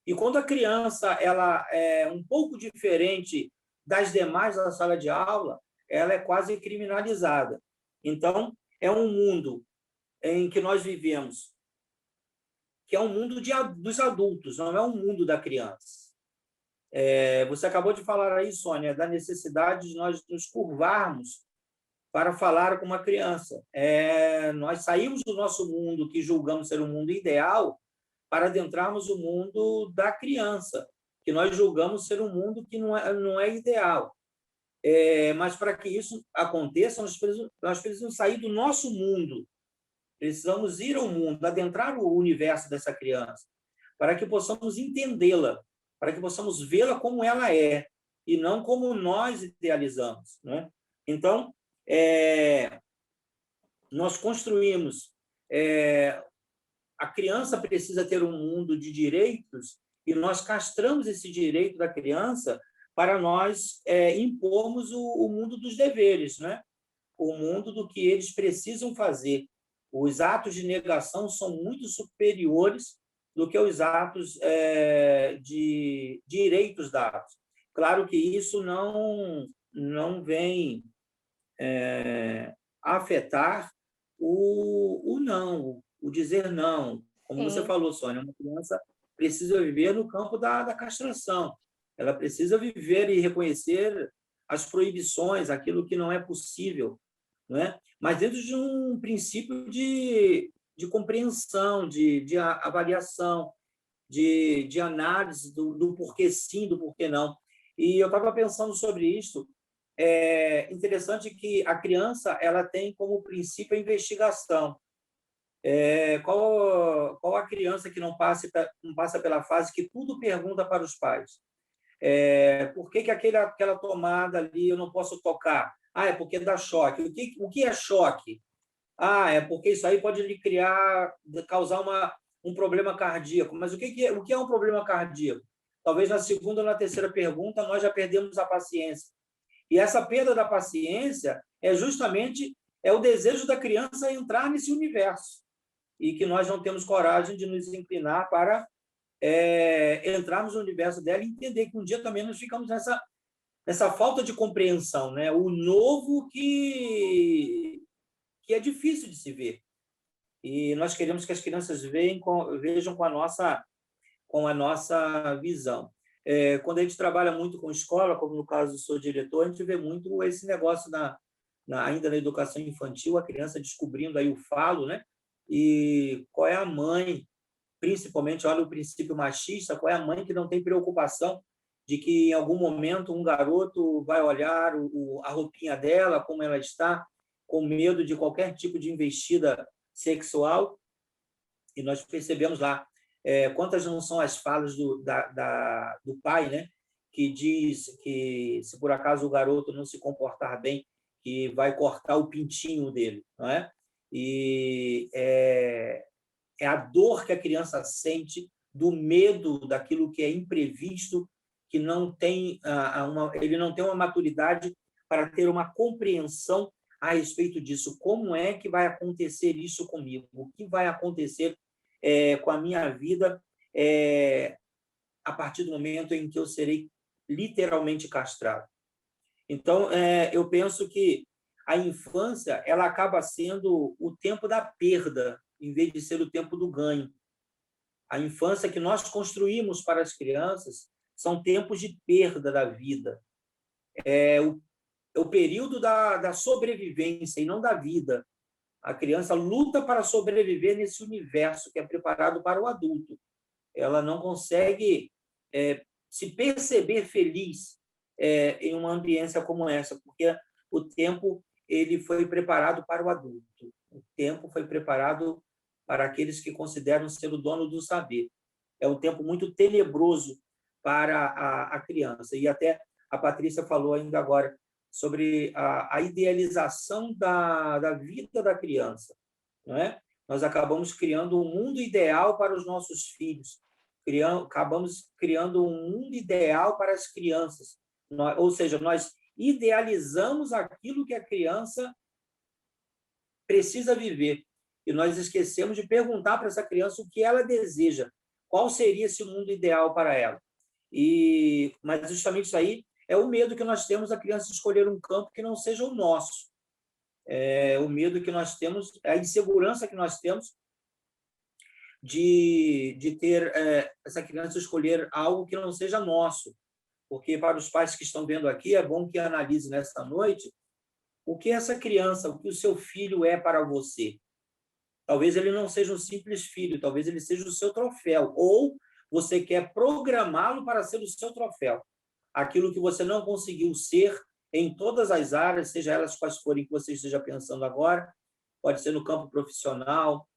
E quando a criança ela é um pouco diferente das demais da sala de aula, ela é quase criminalizada. Então, é um mundo em que nós vivemos, que é um mundo dos adultos, não é um mundo da criança. Você acabou de falar aí, Sônia, da necessidade de nós nos curvarmos para falar com uma criança. Nós saímos do nosso mundo, que julgamos ser um mundo ideal, para adentrarmos o mundo da criança, que nós julgamos ser um mundo que não é ideal. Mas para que isso aconteça, nós precisamos sair do nosso mundo, precisamos ir ao mundo, adentrar o universo dessa criança, para que possamos entendê-la, para que possamos vê-la como ela é, e não como nós idealizamos, né? Então, nós construímos... a criança precisa ter um mundo de direitos e nós castramos esse direito da criança para nós impormos o mundo dos deveres, né? O mundo do que eles precisam fazer. Os atos de negação são muito superiores do que os atos de direitos dados. Claro que isso não vem afetar o não, o dizer não. Como você falou, Sônia, uma criança precisa viver no campo da castração. Ela precisa viver e reconhecer as proibições, aquilo que não é possível, não é? Mas dentro de um princípio de compreensão, de avaliação, de análise do porquê sim, do porquê não. E eu estava pensando sobre isso. É interessante que a criança ela tem como princípio a investigação. Qual a criança que não passa pela fase que tudo pergunta para os pais? Por que aquela tomada ali eu não posso tocar? É porque dá choque. O que é choque? É porque isso aí pode lhe causar um problema cardíaco. Mas o que é um problema cardíaco? Talvez na segunda ou na terceira pergunta nós já perdemos a paciência. E essa perda da paciência é justamente o desejo da criança entrar nesse universo. E que nós não temos coragem de nos inclinar para entrarmos no universo dela e entender que um dia também nós ficamos nessa falta de compreensão, né? O novo que é difícil de se ver. E nós queremos que as crianças vejam com a nossa visão. Quando a gente trabalha muito com escola, como no caso do seu diretor, a gente vê muito esse negócio ainda na educação infantil, a criança descobrindo aí o falo, né? E qual é a mãe, principalmente, olha o princípio machista, qual é a mãe que não tem preocupação de que em algum momento um garoto vai olhar a roupinha dela, como ela está, com medo de qualquer tipo de investida sexual. E nós percebemos lá quantas não são as falas do pai, né? Que diz que se por acaso o garoto não se comportar bem, que vai cortar o pintinho dele, não é? E é a dor que a criança sente do medo daquilo que é imprevisto, que ele não tem uma maturidade para ter uma compreensão a respeito disso. Como é que vai acontecer isso comigo? O que vai acontecer com a minha vida a partir do momento em que eu serei literalmente castrado? Então, eu penso que a infância ela acaba sendo o tempo da perda, em vez de ser o tempo do ganho. A infância que nós construímos para as crianças são tempos de perda da vida. É o período da sobrevivência e não da vida. A criança luta para sobreviver nesse universo que é preparado para o adulto. Ela não consegue se perceber feliz em uma ambiência como essa, porque o tempo ele foi preparado para o adulto. O tempo foi preparado para aqueles que consideram ser o dono do saber. É um tempo muito tenebroso para a criança. E até a Patrícia falou ainda agora sobre a idealização da vida da criança, não é? Nós acabamos criando um mundo ideal para os nossos filhos, acabamos criando um mundo ideal para as crianças, ou seja, nós idealizamos aquilo que a criança precisa viver e nós esquecemos de perguntar para essa criança o que ela deseja, qual seria esse mundo ideal para ela. Mas justamente isso aí é o medo que nós temos da criança escolher um campo que não seja o nosso. É o medo que nós temos, a insegurança que nós temos de ter essa criança escolher algo que não seja nosso. Porque para os pais que estão vendo aqui, é bom que analise nesta noite o que essa criança, o que o seu filho é para você. Talvez ele não seja um simples filho, talvez ele seja o seu troféu, ou você quer programá-lo para ser o seu troféu. Aquilo que você não conseguiu ser em todas as áreas, seja elas quais forem que você esteja pensando agora, pode ser no campo profissional,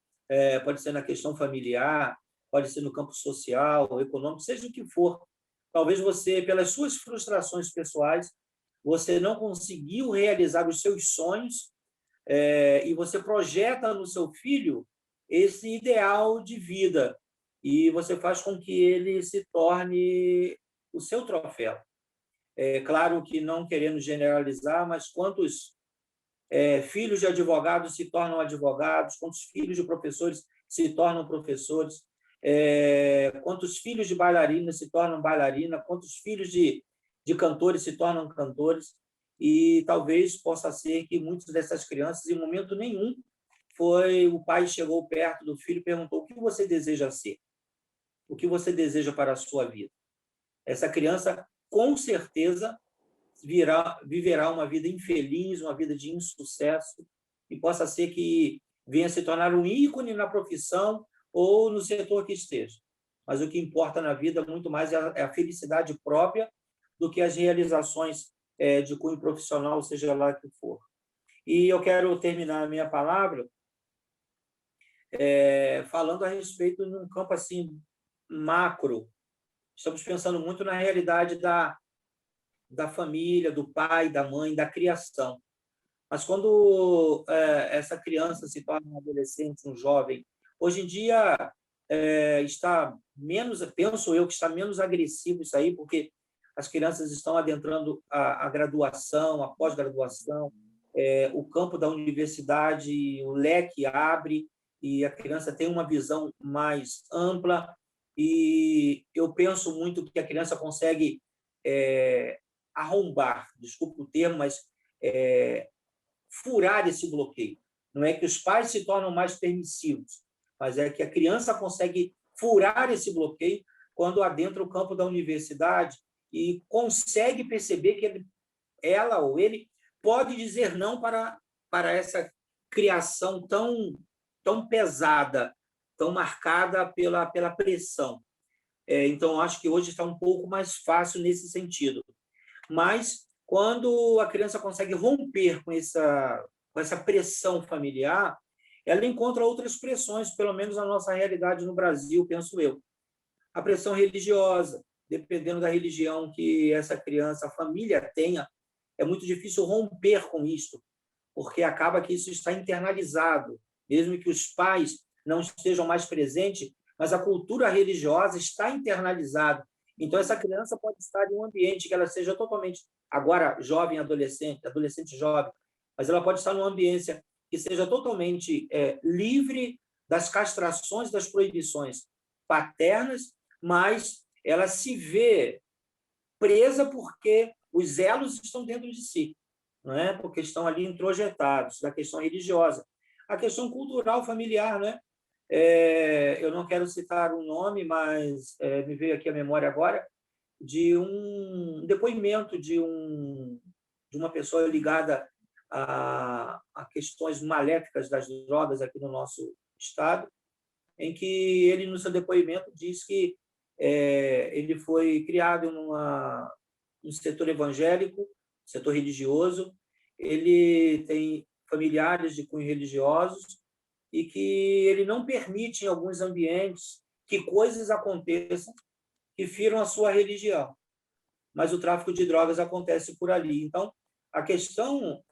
pode ser na questão familiar, pode ser no campo social, econômico, seja o que for. Talvez você, pelas suas frustrações pessoais, você não conseguiu realizar os seus sonhos e você projeta no seu filho esse ideal de vida e você faz com que ele se torne o seu troféu. É claro que não querendo generalizar, mas quantos filhos de advogados se tornam advogados, quantos filhos de professores se tornam professores, quantos filhos de bailarinas se tornam bailarinas, quantos filhos de cantores se tornam cantores, e talvez possa ser que muitas dessas crianças, em momento nenhum, o pai chegou perto do filho e perguntou: o que você deseja ser? O que você deseja para a sua vida? Essa criança, com certeza, viverá uma vida infeliz, uma vida de insucesso, e possa ser que venha se tornar um ícone na profissão ou no setor que esteja. Mas o que importa na vida muito mais é a felicidade própria do que as realizações de cunho profissional, seja lá que for. E eu quero terminar a minha palavra falando a respeito de um campo assim macro. Estamos pensando muito na realidade da família, do pai, da mãe, da criação. Mas quando essa criança se torna um adolescente, um jovem, hoje em dia está menos, penso eu, que está menos agressivo isso aí, porque as crianças estão adentrando a graduação, a pós-graduação, o campo da universidade, o leque abre e a criança tem uma visão mais ampla, e eu penso muito que a criança consegue arrombar, desculpa o termo, mas furar esse bloqueio. Não é que os pais se tornam mais permissivos, mas é que a criança consegue furar esse bloqueio quando adentra o campo da universidade e consegue perceber que ela ou ele pode dizer não para essa criação tão pesada, tão marcada pela pressão. Então, acho que hoje está um pouco mais fácil nesse sentido. Mas, quando a criança consegue romper com essa pressão familiar, ela encontra outras pressões, pelo menos na nossa realidade no Brasil, penso eu. A pressão religiosa, dependendo da religião que essa criança, a família tenha, é muito difícil romper com isso, porque acaba que isso está internalizado, mesmo que os pais não estejam mais presentes, mas a cultura religiosa está internalizada. Então, essa criança pode estar em um ambiente que ela seja totalmente, agora jovem, adolescente jovem, mas ela pode estar num ambiente que seja totalmente livre das castrações, das proibições paternas, mas ela se vê presa porque os elos estão dentro de si, não é? Porque estão ali introjetados, da questão religiosa. A questão cultural, familiar, né? Eu não quero citar o nome, mas me veio aqui à memória agora de um depoimento de uma pessoa ligada a questões maléficas das drogas aqui no nosso estado, em que ele, no seu depoimento, diz que ele foi criado num setor evangélico, setor religioso, ele tem familiares de cunho religiosos e que ele não permite, em alguns ambientes, que coisas aconteçam que firam a sua religião. Mas o tráfico de drogas acontece por ali. Então, a questão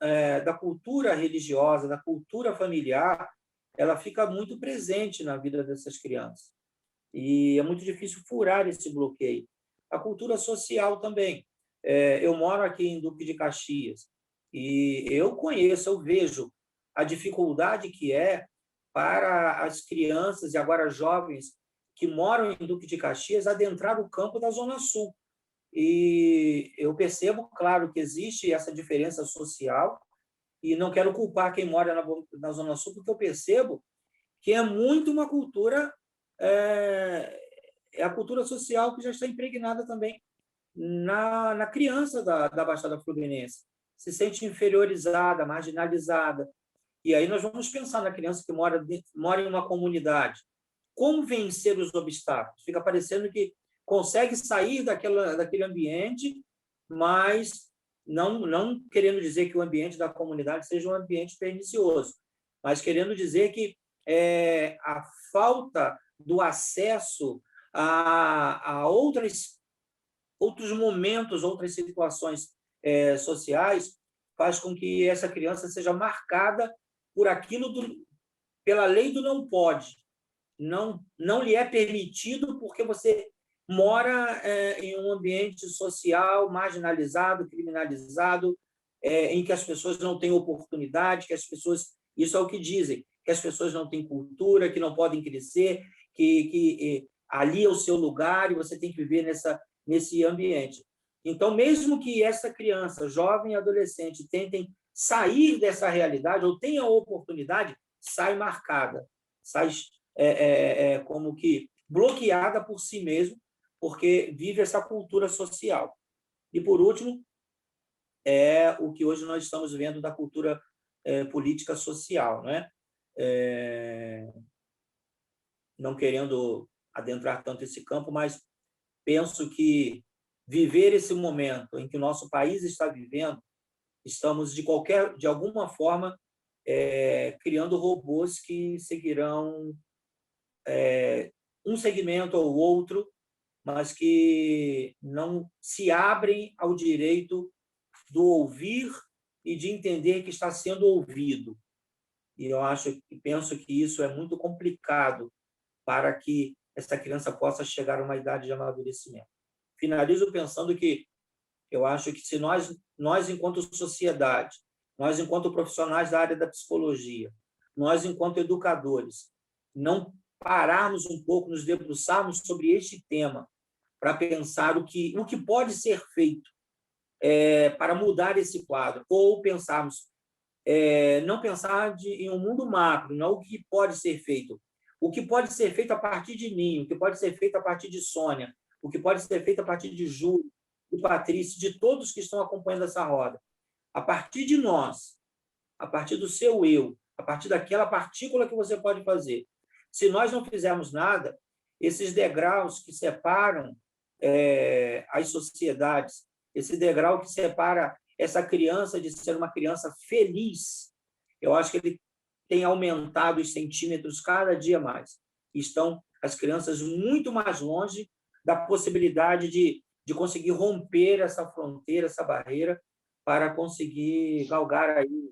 da cultura religiosa, da cultura familiar, ela fica muito presente na vida dessas crianças. E é muito difícil furar esse bloqueio. A cultura social também. Eu moro aqui em Duque de Caxias e eu conheço, eu vejo a dificuldade que é para as crianças e agora jovens que moram em Duque de Caxias adentrar o campo da Zona Sul. E eu percebo, claro, que existe essa diferença social e não quero culpar quem mora na Zona Sul, porque eu percebo que é muito uma cultura, é a cultura social que já está impregnada também na criança da Baixada Fluminense. Se sente inferiorizada, marginalizada. E aí nós vamos pensar na criança que mora em uma comunidade. Como vencer os obstáculos? Fica parecendo que consegue sair daquele ambiente, mas não querendo dizer que o ambiente da comunidade seja um ambiente pernicioso, mas querendo dizer que a falta do acesso a outros momentos, outras situações sociais, faz com que essa criança seja marcada por aquilo pela lei do não pode. Não lhe é permitido porque você mora em um ambiente social marginalizado, criminalizado, em que as pessoas não têm oportunidade, que as pessoas, isso é o que dizem, que as pessoas não têm cultura, que não podem crescer, que ali é o seu lugar e você tem que viver nesse ambiente. Então, mesmo que essa criança, jovem e adolescente, tentem sair dessa realidade ou tenham a oportunidade, sai marcada, sai como que bloqueada por si mesmo, porque vive essa cultura social. E, por último, é o que hoje nós estamos vendo da cultura política social, né? Não querendo adentrar tanto esse campo, mas penso que viver esse momento em que o nosso país está vivendo, estamos, de alguma forma, criando robôs que seguirão um segmento ou outro, mas que não se abrem ao direito do ouvir e de entender que está sendo ouvido. E eu penso que isso é muito complicado para que essa criança possa chegar a uma idade de amadurecimento. Finalizo pensando que eu acho que se nós enquanto sociedade, nós enquanto profissionais da área da psicologia, nós enquanto educadores, não pararmos um pouco, nos debruçarmos sobre este tema para pensar o que pode ser feito para mudar esse quadro, ou pensarmos, não pensar em um mundo macro, não o que pode ser feito. O que pode ser feito a partir de mim, o que pode ser feito a partir de Sônia, o que pode ser feito a partir de Júlio, de Patrícia, de todos que estão acompanhando essa roda. A partir de nós, a partir do seu eu, a partir daquela partícula que você pode fazer. Se nós não fizermos nada, esses degraus que separam as sociedades, esse degrau que separa essa criança de ser uma criança feliz, eu acho que ele tem aumentado os centímetros cada dia mais. Estão as crianças muito mais longe da possibilidade de conseguir romper essa fronteira, essa barreira, para conseguir galgar aí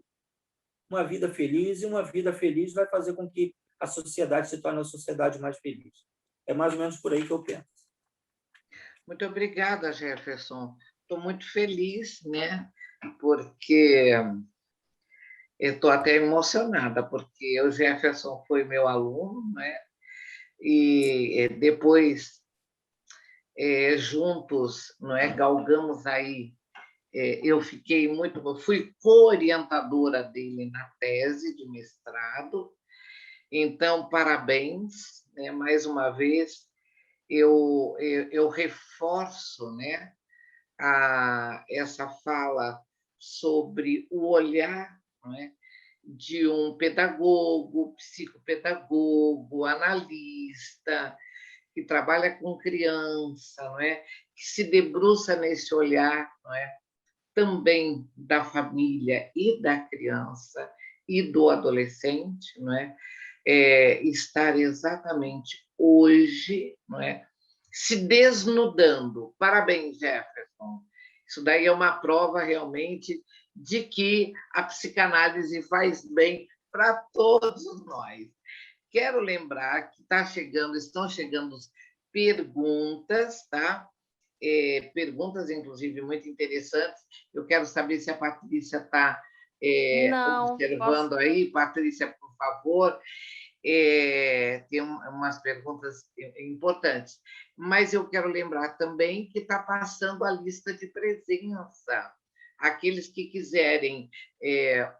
uma vida feliz, e uma vida feliz vai fazer com que a sociedade se torne uma sociedade mais feliz. É mais ou menos por aí que eu penso. Muito obrigada, Jefferson. Estou muito feliz, né? Porque eu estou até emocionada, porque o Jefferson foi meu aluno, né? E depois, juntos, não é? Galgamos aí. Eu fui co-orientadora dele na tese de mestrado. Então, parabéns, né? Mais uma vez, eu reforço, né? Essa fala sobre o olhar, não é, de um pedagogo, psicopedagogo, analista, que trabalha com criança, não é? Que se debruça nesse olhar, não é? Também da família e da criança e do adolescente, não é? Estar exatamente hoje, não é? Se desnudando. Parabéns, Jefferson. Isso daí é uma prova realmente de que a psicanálise faz bem para todos nós. Quero lembrar que estão chegando perguntas, tá? Perguntas, inclusive, muito interessantes. Eu quero saber se a Patrícia está observando aí. Patrícia, por favor. Tem umas perguntas importantes. Mas eu quero lembrar também que está passando a lista de presença. Aqueles que quiserem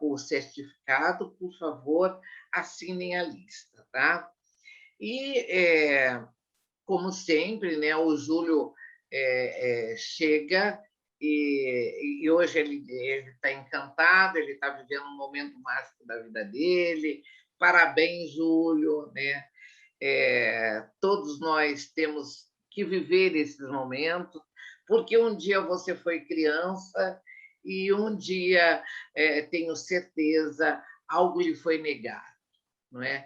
o certificado, por favor, assinem a lista, tá? E, como sempre, né, o Júlio chega e hoje ele está encantado, ele está vivendo um momento mágico da vida dele. Parabéns, Júlio, né? Todos nós temos que viver esses momentos, porque um dia você foi criança e um dia, tenho certeza, algo lhe foi negado, não é?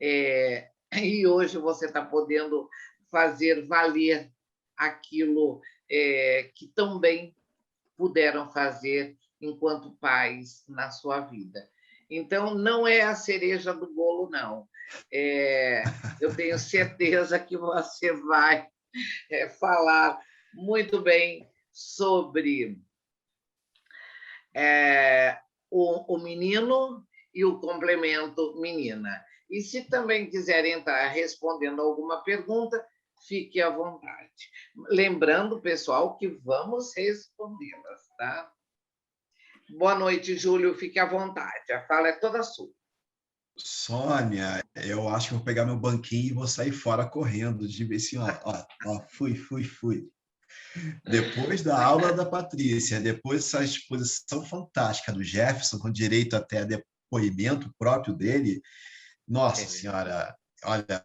E hoje você está podendo fazer valer aquilo que tão bem puderam fazer enquanto pais na sua vida. Então, não é a cereja do bolo, não. Eu tenho certeza que você vai falar muito bem sobre o menino e o complemento menina. E se também quiserem estar respondendo alguma pergunta, fique à vontade. Lembrando, pessoal, que vamos respondê-las, tá? Boa noite, Júlio. Fique à vontade. A fala é toda sua. Sônia, eu acho que vou pegar meu banquinho e vou sair fora correndo, de ver assim, fui. Depois da aula da Patrícia, depois dessa exposição fantástica do Jefferson, com direito até a depoimento próprio dele, nossa senhora, olha,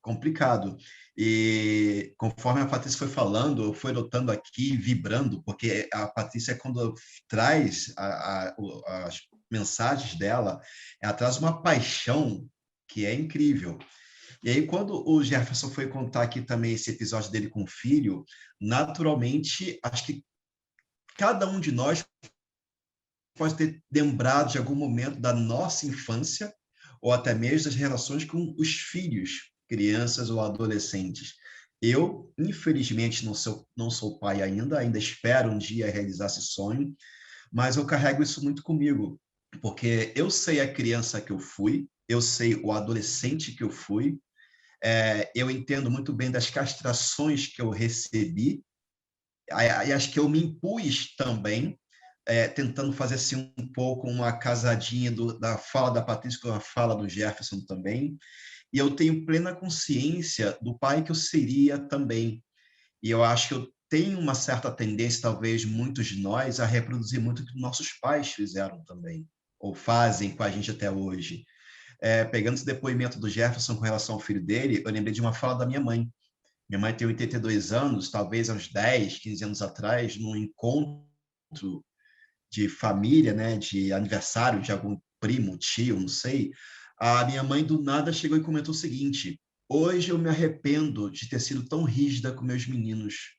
complicado. E conforme a Patrícia foi falando, eu fui notando aqui, vibrando, porque a Patrícia, quando traz as mensagens dela, ela traz uma paixão que é incrível. E aí, quando o Jefferson foi contar aqui também esse episódio dele com o filho, naturalmente, acho que cada um de nós pode ter lembrado de algum momento da nossa infância, ou até mesmo das relações com os filhos, crianças ou adolescentes. Eu, infelizmente, não sou pai ainda espero um dia realizar esse sonho, mas eu carrego isso muito comigo, porque eu sei a criança que eu fui, eu sei o adolescente que eu fui, eu entendo muito bem das castrações que eu recebi, e acho que eu me impus também, tentando fazer assim um pouco uma casadinha da fala da Patrícia com a fala do Jefferson também, e eu tenho plena consciência do pai que eu seria também. E eu acho que eu tenho uma certa tendência, talvez muitos de nós, a reproduzir muito o que nossos pais fizeram também, ou fazem com a gente até hoje. Pegando esse depoimento do Jefferson com relação ao filho dele, eu lembrei de uma fala da minha mãe. Minha mãe tem 82 anos, talvez há uns 10, 15 anos atrás, num encontro de família, né, de aniversário de algum primo, tio, não sei, a minha mãe do nada chegou e comentou o seguinte: hoje eu me arrependo de ter sido tão rígida com meus meninos,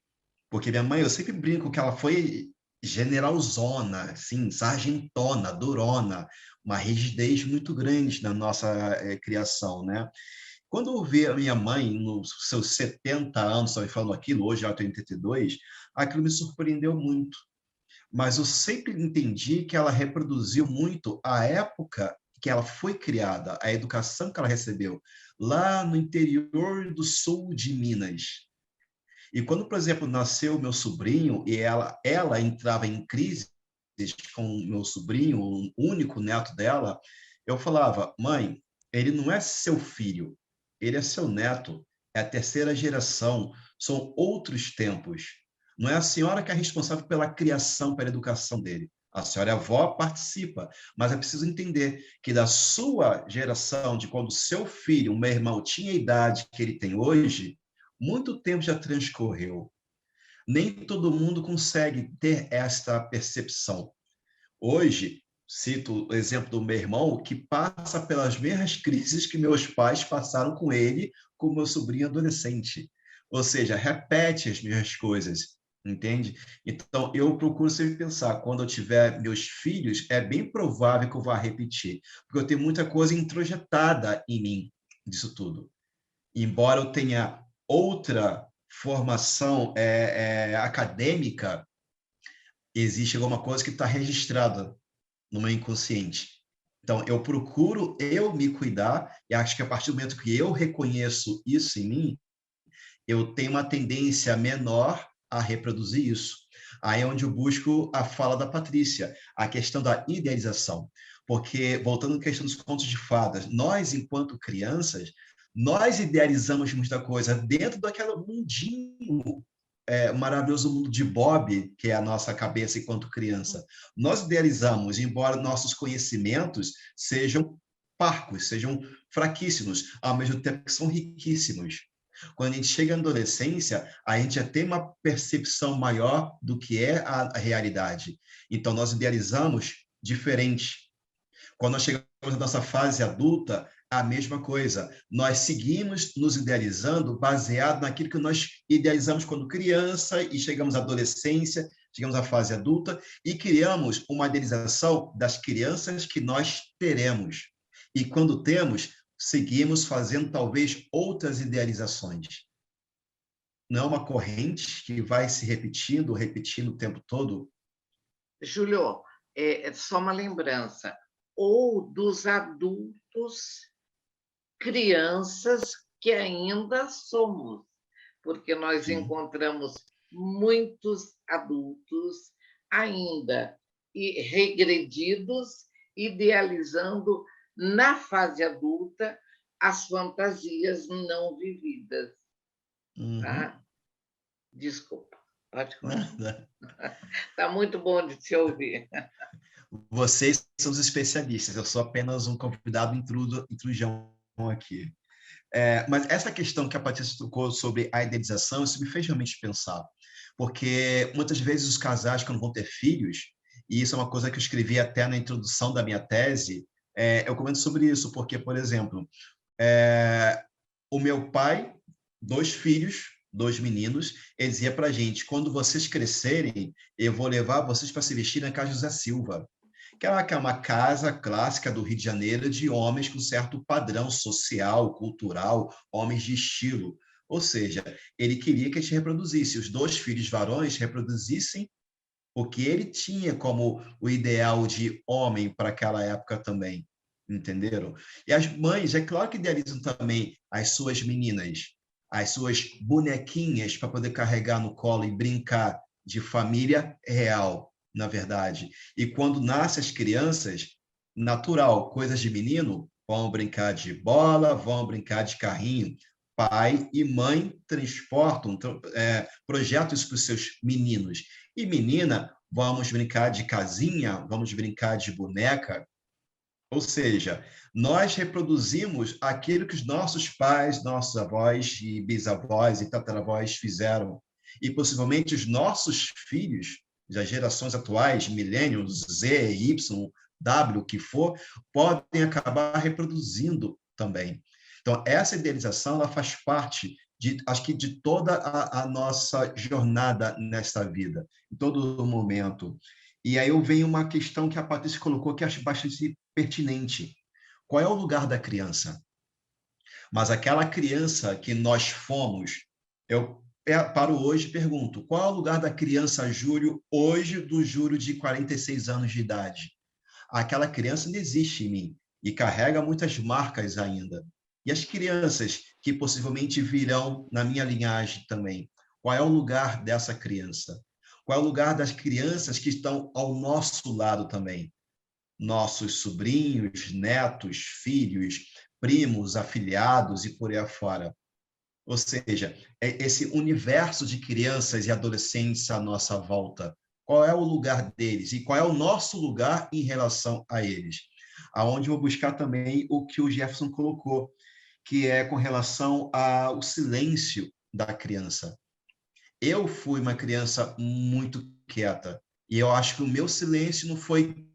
porque minha mãe, eu sempre brinco que ela foi generalzona, assim, sargentona, durona, uma rigidez muito grande na nossa criação, né? Quando eu vi a minha mãe nos seus 70 anos, estava falando aquilo, hoje ela tem 82, aquilo me surpreendeu muito. Mas eu sempre entendi que ela reproduziu muito a época que ela foi criada, a educação que ela recebeu, lá no interior do sul de Minas. E quando, por exemplo, nasceu meu sobrinho e ela entrava em crise com o meu sobrinho, o único neto dela, eu falava: mãe, ele não é seu filho, ele é seu neto, é a terceira geração, são outros tempos. Não é a senhora que é responsável pela criação, pela educação dele. A senhora é avó, participa, mas é preciso entender que da sua geração, de quando seu filho, o meu irmão, tinha a idade que ele tem hoje, muito tempo já transcorreu. Nem todo mundo consegue ter esta percepção. Hoje, cito o exemplo do meu irmão, que passa pelas mesmas crises que meus pais passaram com ele, com meu sobrinho adolescente. Ou seja, repete as mesmas coisas, entende? Então, eu procuro sempre pensar, quando eu tiver meus filhos, é bem provável que eu vá repetir, porque eu tenho muita coisa introjetada em mim disso tudo. Embora eu tenha outra formação acadêmica, existe alguma coisa que está registrada no meu inconsciente. Então, eu procuro eu me cuidar, e acho que a partir do momento que eu reconheço isso em mim, eu tenho uma tendência menor a reproduzir isso. Aí é onde eu busco a fala da Patrícia, a questão da idealização. Porque, voltando à questão dos contos de fadas, nós, enquanto crianças, nós idealizamos muita coisa dentro daquele mundinho maravilhoso mundo de Bob, que é a nossa cabeça enquanto criança. Nós idealizamos, embora nossos conhecimentos sejam parcos, sejam fraquíssimos, ao mesmo tempo que são riquíssimos. Quando a gente chega na adolescência, a gente já tem uma percepção maior do que é a realidade. Então, nós idealizamos diferente. Quando nós chegamos na nossa fase adulta, a mesma coisa. Nós seguimos nos idealizando baseado naquilo que nós idealizamos quando criança e chegamos à adolescência, chegamos à fase adulta e criamos uma idealização das crianças que nós teremos. E quando temos, seguimos fazendo talvez outras idealizações. Não é uma corrente que vai se repetindo o tempo todo? Júlio, é só uma lembrança. Ou dos adultos, crianças que ainda somos, porque nós Sim. encontramos muitos adultos ainda regredidos, idealizando na fase adulta as fantasias não vividas. Tá? Desculpa, pode continuar. Está muito bom de te ouvir. Vocês são os especialistas, eu sou apenas um convidado intrujão aqui. Mas essa questão que a Patrícia tocou sobre a idealização, isso me fez realmente pensar, porque muitas vezes os casais, quando vão ter filhos, e isso é uma coisa que eu escrevi até na introdução da minha tese, eu comento sobre isso, porque, por exemplo, o meu pai, 2 filhos, 2 meninos, ele dizia para a gente, quando vocês crescerem, eu vou levar vocês para se vestir na casa José Silva, que é uma casa clássica do Rio de Janeiro de homens com certo padrão social, cultural, homens de estilo. Ou seja, ele queria que a gente reproduzisse, os 2 filhos varões reproduzissem o que ele tinha como o ideal de homem para aquela época também, entenderam? E as mães, é claro que idealizam também as suas meninas, as suas bonequinhas para poder carregar no colo e brincar de família real, na verdade. E quando nascem as crianças, natural, coisas de menino, vão brincar de bola, vão brincar de carrinho. Pai e mãe transportam, projetam isso para os seus meninos. E menina, vamos brincar de casinha, vamos brincar de boneca. Ou seja, nós reproduzimos aquilo que os nossos pais, nossos avós e bisavós e tataravós fizeram. E possivelmente os nossos filhos, das gerações atuais, millennials, Z, Y, W, o que for, podem acabar reproduzindo também. Então, essa idealização ela faz parte, acho que, de toda a nossa jornada nesta vida, em todo momento. E aí eu venho uma questão que a Patrícia colocou que acho bastante pertinente. Qual é o lugar da criança? Mas aquela criança que nós fomos, eu paro hoje e pergunto, qual é o lugar da criança Júlio hoje do Júlio de 46 anos de idade? Aquela criança ainda existe em mim e carrega muitas marcas ainda. E as crianças que possivelmente virão na minha linhagem também, qual é o lugar dessa criança? Qual é o lugar das crianças que estão ao nosso lado também? Nossos sobrinhos, netos, filhos, primos, afilhados e por aí afora. Ou seja, esse universo de crianças e adolescentes à nossa volta, qual é o lugar deles e qual é o nosso lugar em relação a eles. Aonde eu vou buscar também o que o Jefferson colocou, que é com relação ao silêncio da criança. Eu fui uma criança muito quieta, e eu acho que o meu silêncio não foi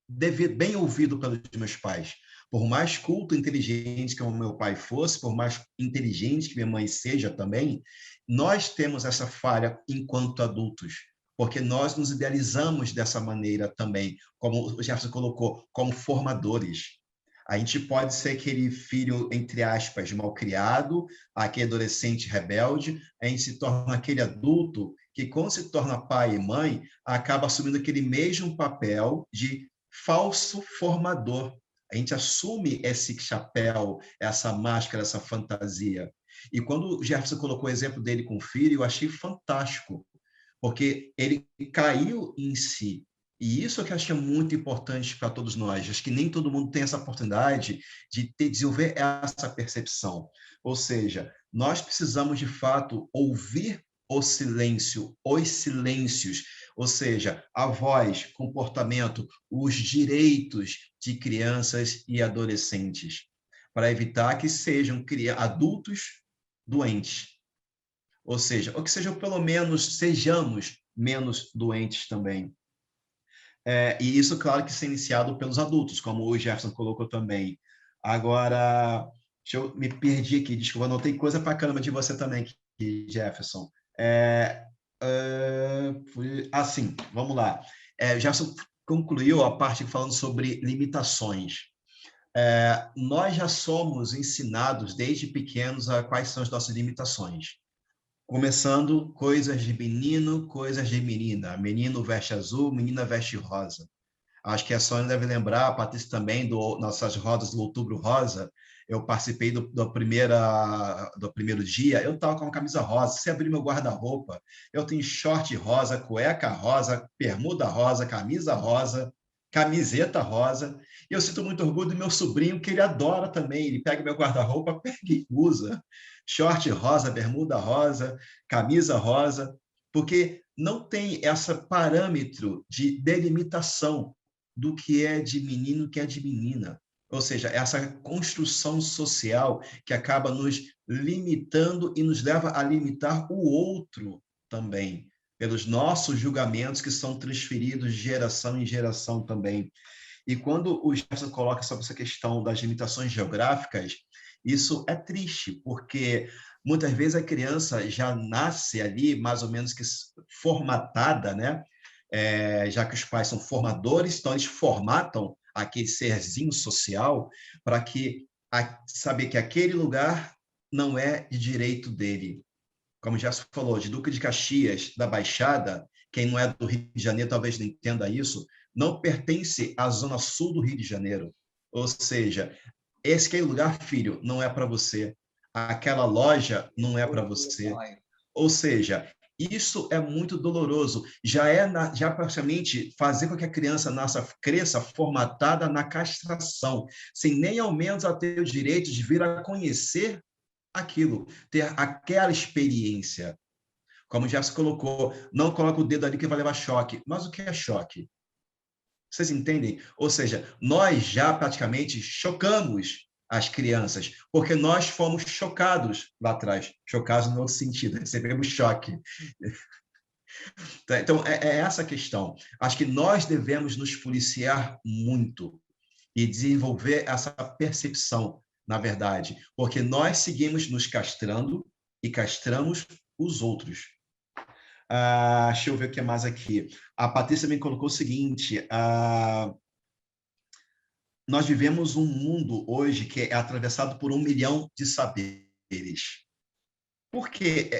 bem ouvido pelos meus pais. Por mais culto e inteligente que o meu pai fosse, por mais inteligente que minha mãe seja também, nós temos essa falha enquanto adultos, porque nós nos idealizamos dessa maneira também, como o Jefferson colocou, como formadores. A gente pode ser aquele filho, entre aspas, malcriado, aquele adolescente rebelde, a gente se torna aquele adulto que, quando se torna pai e mãe, acaba assumindo aquele mesmo papel de falso formador. A gente assume esse chapéu, essa máscara, essa fantasia. E quando o Jefferson colocou o exemplo dele com o filho, eu achei fantástico, porque ele caiu em si. E isso é que eu acho que é muito importante para todos nós. Acho que nem todo mundo tem essa oportunidade de desenvolver essa percepção. Ou seja, nós precisamos, de fato, ouvir o silêncio, os silêncios, ou seja, a voz, comportamento, os direitos de crianças e adolescentes, para evitar que sejam adultos doentes. Ou seja, ou que sejam, pelo menos, sejamos menos doentes também. E isso, claro, que ser iniciado pelos adultos, como o Jefferson colocou também. Agora, me perdi aqui, desculpa, não tem coisa para caramba de você também, Jefferson. Assim, vamos lá. Jefferson concluiu a parte falando sobre limitações. Nós já somos ensinados desde pequenos a quais são as nossas limitações. Começando coisas de menino, coisas de menina. Menino veste azul, menina veste rosa. Acho que a Sônia deve lembrar, a Patrícia também, nossas rodas do Outubro Rosa. Eu participei do primeiro dia, eu estava com uma camisa rosa. Se abrir meu guarda-roupa, eu tenho short rosa, cueca rosa, bermuda rosa, camisa rosa, camiseta rosa. E eu sinto muito orgulho do meu sobrinho, que ele adora também. Ele pega meu guarda-roupa, pega e usa. Short rosa, bermuda rosa, camisa rosa, porque não tem esse parâmetro de delimitação do que é de menino, que é de menina. Ou seja, essa construção social que acaba nos limitando e nos leva a limitar o outro também, pelos nossos julgamentos que são transferidos de geração em geração também. E quando o Jefferson coloca sobre essa questão das limitações geográficas, isso é triste, porque muitas vezes a criança já nasce ali mais ou menos que formatada, né? Já que os pais são formadores, então eles formatam aquele serzinho social para que saber que aquele lugar não é de direito dele. Como já se falou, de Duque de Caxias, da Baixada, quem não é do Rio de Janeiro talvez não entenda isso, não pertence à zona sul do Rio de Janeiro. Ou seja, esse que é o lugar, filho, não é para você. Aquela loja não é para você. Ou seja, isso é muito doloroso. Já praticamente fazer com que a criança cresça formatada na castração, sem nem ao menos ela ter o direito de vir a conhecer aquilo, ter aquela experiência. Como já se colocou, não coloca o dedo ali que vai levar choque. Mas o que é choque? Vocês entendem? Ou seja, nós já praticamente chocamos as crianças, porque nós fomos chocados lá atrás. Chocados no outro sentido, recebemos choque. Então, é essa a questão. Acho que nós devemos nos policiar muito e desenvolver essa percepção, na verdade, porque nós seguimos nos castrando e castramos os outros. Deixa eu ver o que mais aqui. A Patrícia me colocou o seguinte: nós vivemos um mundo hoje que é atravessado por 1 milhão de saberes. Por que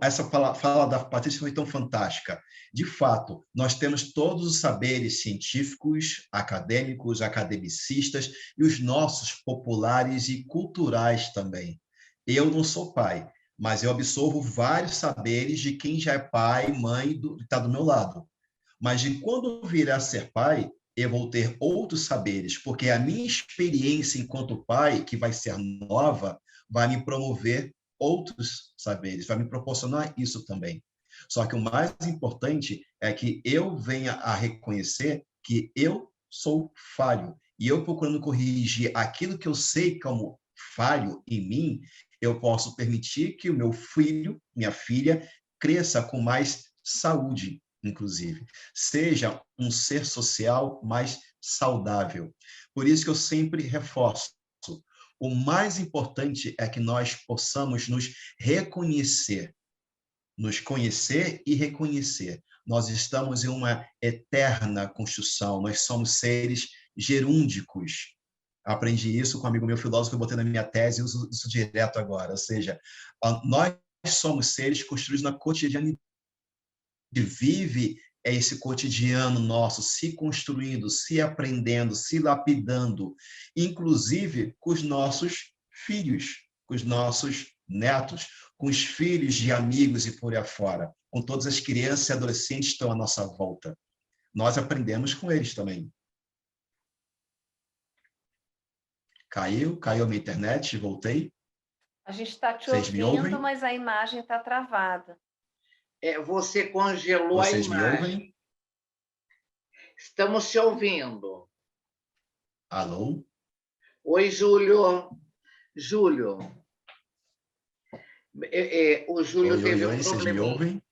essa fala da Patrícia foi tão fantástica? De fato, nós temos todos os saberes científicos, acadêmicos, academicistas e os nossos populares e culturais também. Eu não sou pai, mas eu absorvo vários saberes de quem já é pai, mãe, que está do meu lado. Mas de quando eu virar a ser pai, eu vou ter outros saberes, porque a minha experiência enquanto pai, que vai ser nova, vai me promover outros saberes, vai me proporcionar isso também. Só que o mais importante é que eu venha a reconhecer que eu sou falho. E eu procurando corrigir aquilo que eu sei como falho em mim, eu posso permitir que o meu filho, minha filha, cresça com mais saúde, inclusive. Seja um ser social mais saudável. Por isso que eu sempre reforço. O mais importante é que nós possamos nos reconhecer, nos conhecer e reconhecer. Nós estamos em uma eterna construção, nós somos seres gerúndicos. Aprendi isso com um amigo meu filósofo, que eu botei na minha tese e uso isso direto agora. Ou seja, nós somos seres construídos na cotidianidade, vive esse cotidiano nosso, se construindo, se aprendendo, se lapidando, inclusive com os nossos filhos, com os nossos netos, com os filhos de amigos e por aí afora, com todas as crianças e adolescentes que estão à nossa volta. Nós aprendemos com eles também. Caiu a minha internet, voltei. A gente está te Vocês me ouvindo, ouvem? mas a imagem está travada. Você congelou a Vocês me imagem. ouvem? Estamos te ouvindo. Alô? Oi, Júlio. Júlio. O Júlio teve um Vocês me probleminha. ouvem?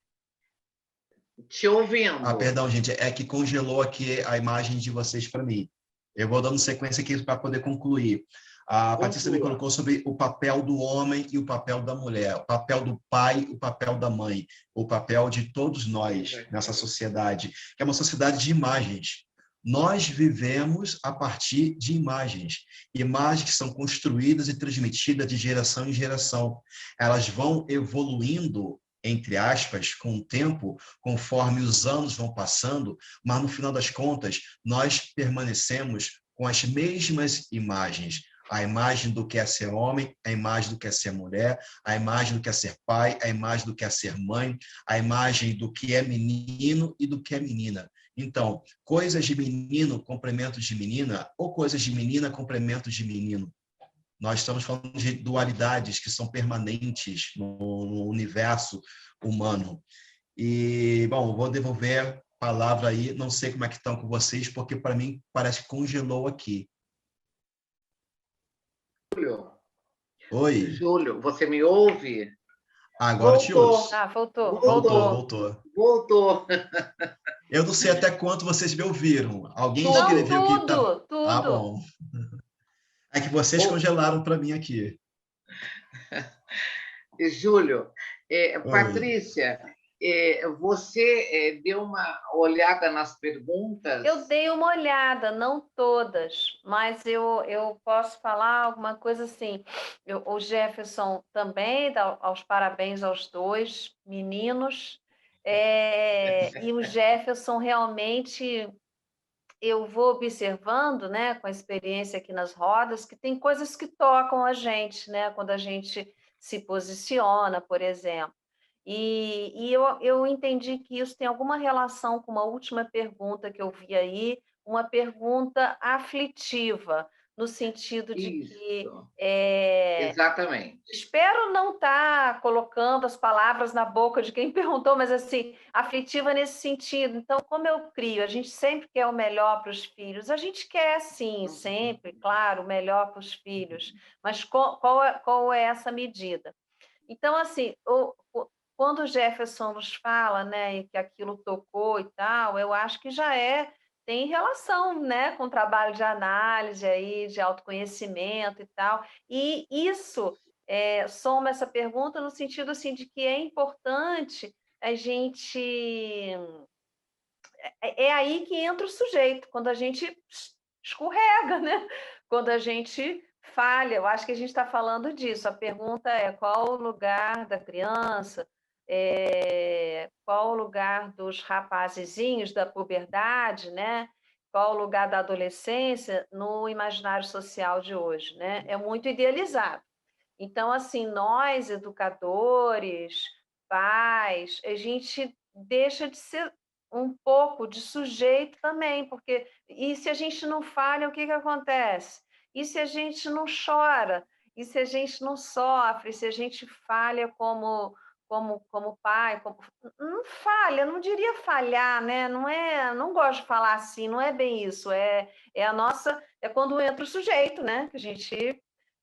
Te ouvindo. Perdão, gente, é que congelou aqui a imagem de vocês para mim. Eu vou dando sequência aqui para poder concluir. A Patrícia me colocou sobre o papel do homem e o papel da mulher, o papel do pai, o papel da mãe, o papel de todos nós nessa sociedade, que é uma sociedade de imagens. Nós vivemos a partir de imagens, imagens que são construídas e transmitidas de geração em geração. Elas vão evoluindo, entre aspas, com o tempo, conforme os anos vão passando, mas no final das contas, nós permanecemos com as mesmas imagens. A imagem do que é ser homem, a imagem do que é ser mulher, a imagem do que é ser pai, a imagem do que é ser mãe, a imagem do que é menino e do que é menina. Então, coisas de menino, complementos de menina, ou coisas de menina, complementos de menino. Nós estamos falando de dualidades que são permanentes no universo humano. E, bom, vou devolver a palavra aí, não sei como é que estão com vocês, porque para mim parece que congelou aqui. Júlio. Oi. Júlio, você me ouve? Agora te ouço. Voltou. Eu não sei até quanto vocês me ouviram. Alguém Não, escreveu que tá... tudo. Ah, bom. É que vocês congelaram para mim aqui. Júlio, Patrícia, você deu uma olhada nas perguntas? Eu dei uma olhada, não todas, mas eu posso falar alguma coisa assim. O Jefferson também dá aos parabéns aos dois meninos. E o Jefferson realmente, eu vou observando, né, com a experiência aqui nas rodas, que tem coisas que tocam a gente, né, quando a gente se posiciona, por exemplo. E eu entendi que isso tem alguma relação com uma última pergunta que eu vi aí, uma pergunta aflitiva, no sentido de que exatamente. Espero não estar colocando as palavras na boca de quem perguntou, mas assim, aflitiva nesse sentido. Então, como eu crio, a gente sempre quer o melhor para os filhos. A gente quer, sim, sempre, claro, o melhor para os filhos. Mas qual é essa medida? Então, assim, quando o Jefferson nos fala, né, que aquilo tocou e tal, eu acho que já tem relação, né, com o trabalho de análise aí, de autoconhecimento e tal. E isso soma essa pergunta no sentido assim de que é importante a gente é aí que entra o sujeito, quando a gente escorrega, né? Quando a gente falha. Eu acho que a gente está falando disso. A pergunta é qual o lugar da criança, qual o lugar dos rapazezinhos da puberdade, né? Qual o lugar da adolescência no imaginário social de hoje, né? É muito idealizado. Então, assim, nós, educadores, pais, a gente deixa de ser um pouco de sujeito também, porque e se a gente não falha, o que acontece? E se a gente não chora? E se a gente não sofre? Se a gente falha como pai, não falha, não diria falhar, né? Não gosto de falar assim, não é bem isso. É quando entra o sujeito, né? Que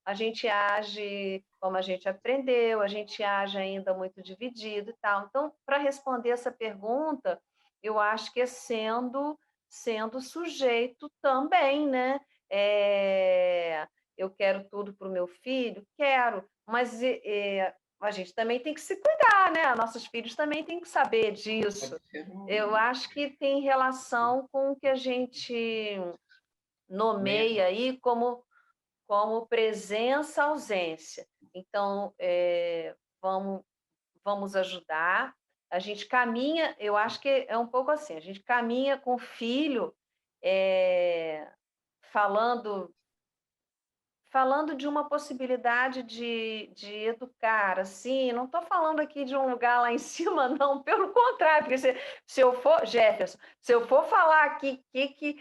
a gente age como a gente aprendeu, a gente age ainda muito dividido e tal. Então, para responder essa pergunta, eu acho que é sendo sujeito também, né? Eu quero tudo para o meu filho? Quero, mas a gente também tem que se cuidar, né? Nossos filhos também têm que saber disso. Eu acho que tem relação com o que a gente nomeia aí como presença, ausência. Então, vamos ajudar. A gente caminha, eu acho que é um pouco assim, a gente caminha com o filho, falando de uma possibilidade de educar, assim, não estou falando aqui de um lugar lá em cima, não, pelo contrário, porque se eu for, Jefferson, se eu for falar aqui que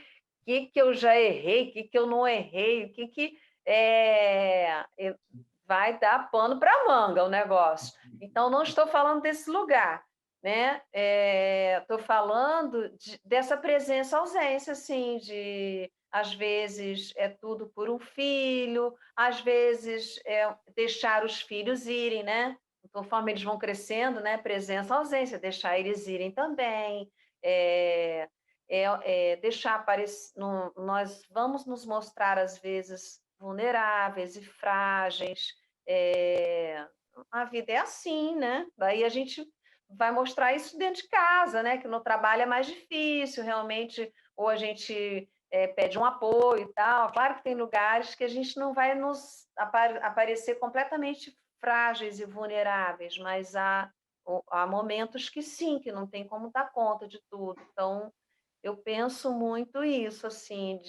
eu já errei, o que eu não errei, vai dar pano para manga o negócio. Então, não estou falando desse lugar, né? Estou falando dessa presença-ausência, assim, às vezes é tudo por um filho, às vezes é deixar os filhos irem, né? Conforme eles vão crescendo, né? Presença, ausência, deixar eles irem também, deixar aparecer. Nós vamos nos mostrar às vezes vulneráveis e frágeis. A vida é assim, né? Daí a gente vai mostrar isso dentro de casa, né? Que no trabalho é mais difícil, realmente, ou a gente pede um apoio e tal. Claro que tem lugares que a gente não vai nos aparecer completamente frágeis e vulneráveis, mas há momentos que sim, que não tem como dar conta de tudo. Então, eu penso muito isso, assim,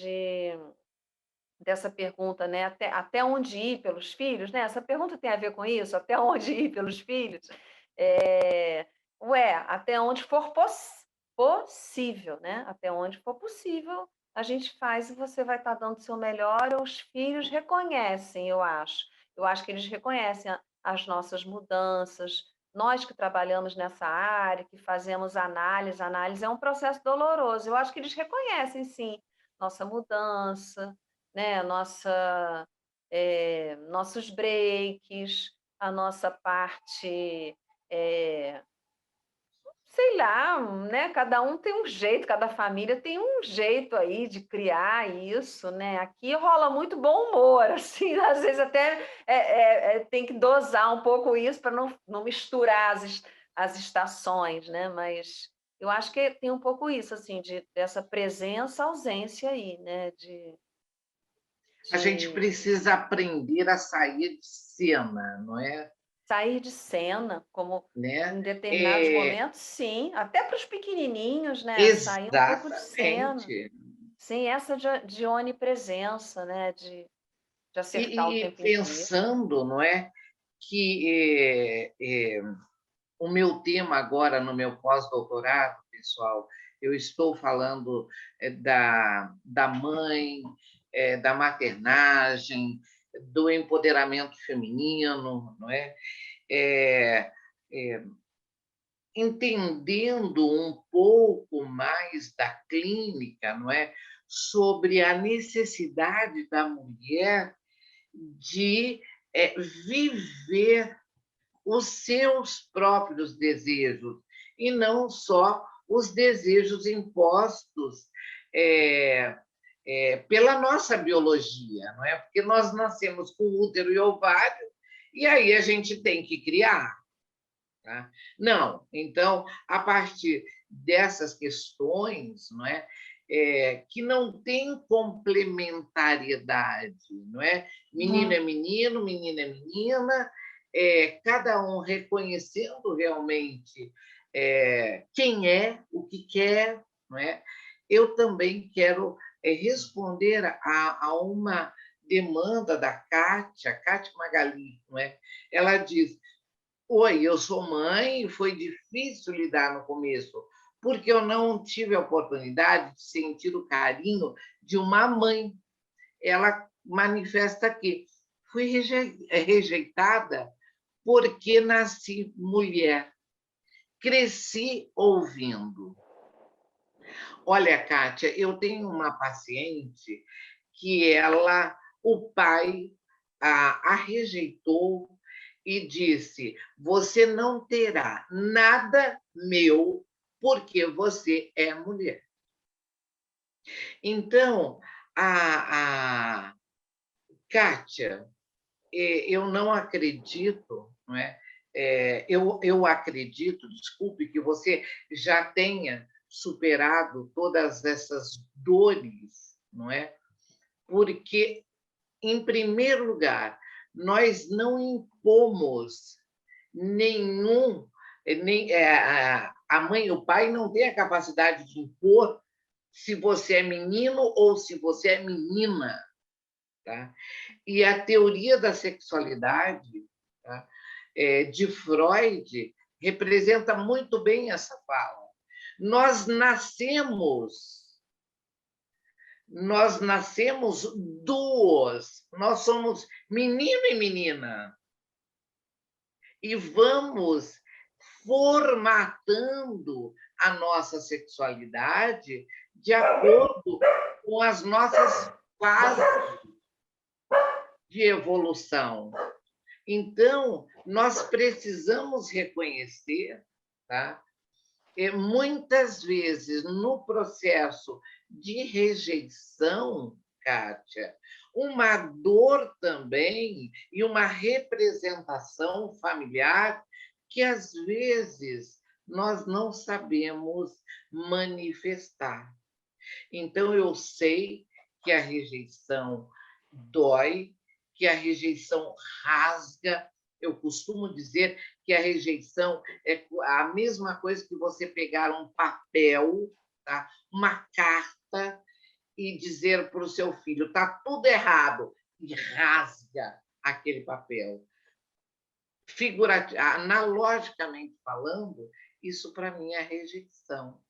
dessa pergunta, né? Até onde ir pelos filhos, né? Essa pergunta tem a ver com isso, até onde ir pelos filhos? Até onde for possível, né? Até onde for possível, a gente faz e você vai estar dando o seu melhor, os filhos reconhecem, eu acho. Eu acho que eles reconhecem as nossas mudanças. Nós que trabalhamos nessa área, que fazemos análise é um processo doloroso. Eu acho que eles reconhecem, sim, nossa mudança, né? Nossos breaks, a nossa parte, sei lá, né? Cada um tem um jeito, cada família tem um jeito aí de criar isso, né? Aqui rola muito bom humor, assim, às vezes até tem que dosar um pouco isso para não misturar as estações, né? Mas eu acho que tem um pouco isso, assim, dessa presença, ausência aí, né? A gente precisa aprender a sair de cena, não é? Sair de cena, como Né? em determinados momentos, sim, até para os pequenininhos, né? Sair um pouco de cena. Exatamente. Sim, essa de onipresença, né? De acertar o E tempo inteiro. pensando, não é, que o meu tema agora no meu pós-doutorado, pessoal, eu estou falando da mãe, da maternagem, do empoderamento feminino, não é? É, é, entendendo um pouco mais da clínica, não é, sobre a necessidade da mulher de viver os seus próprios desejos e não só os desejos impostos pela nossa biologia, não é? Porque nós nascemos com útero e ovário e aí a gente tem que criar. Tá? Não, então, a partir dessas questões, não é, que não tem complementariedade, não é? Menino é menino, menina é menina, cada um reconhecendo realmente quem é, o que quer, não é? Eu também quero responder a uma demanda da Kátia Magali, não é? Ela diz: oi, eu sou mãe e foi difícil lidar no começo, porque eu não tive a oportunidade de sentir o carinho de uma mãe. Ela manifesta que fui rejeitada porque nasci mulher, cresci ouvindo. Olha, Kátia, eu tenho uma paciente que o pai a rejeitou e disse: você não terá nada meu porque você é mulher. Então, a Kátia, eu não acredito, não é? Eu acredito, desculpe, que você já tenha superado todas essas dores, não é? Porque, em primeiro lugar, nós não impomos nenhum, a mãe e o pai não têm a capacidade de impor se você é menino ou se você é menina, tá? E a teoria da sexualidade, tá, de Freud representa muito bem essa fala. Nós nascemos duas, nós somos menino e menina, e vamos formatando a nossa sexualidade de acordo com as nossas fases de evolução. Então, nós precisamos reconhecer, tá? Muitas vezes, no processo de rejeição, Kátia, uma dor também e uma representação familiar que, às vezes, nós não sabemos manifestar. Então, eu sei que a rejeição dói, que a rejeição rasga. Eu costumo dizer que a rejeição é a mesma coisa que você pegar um papel, tá? Uma carta, e dizer para o seu filho: está tudo errado, e rasga aquele papel. Analogicamente falando, isso para mim é rejeição.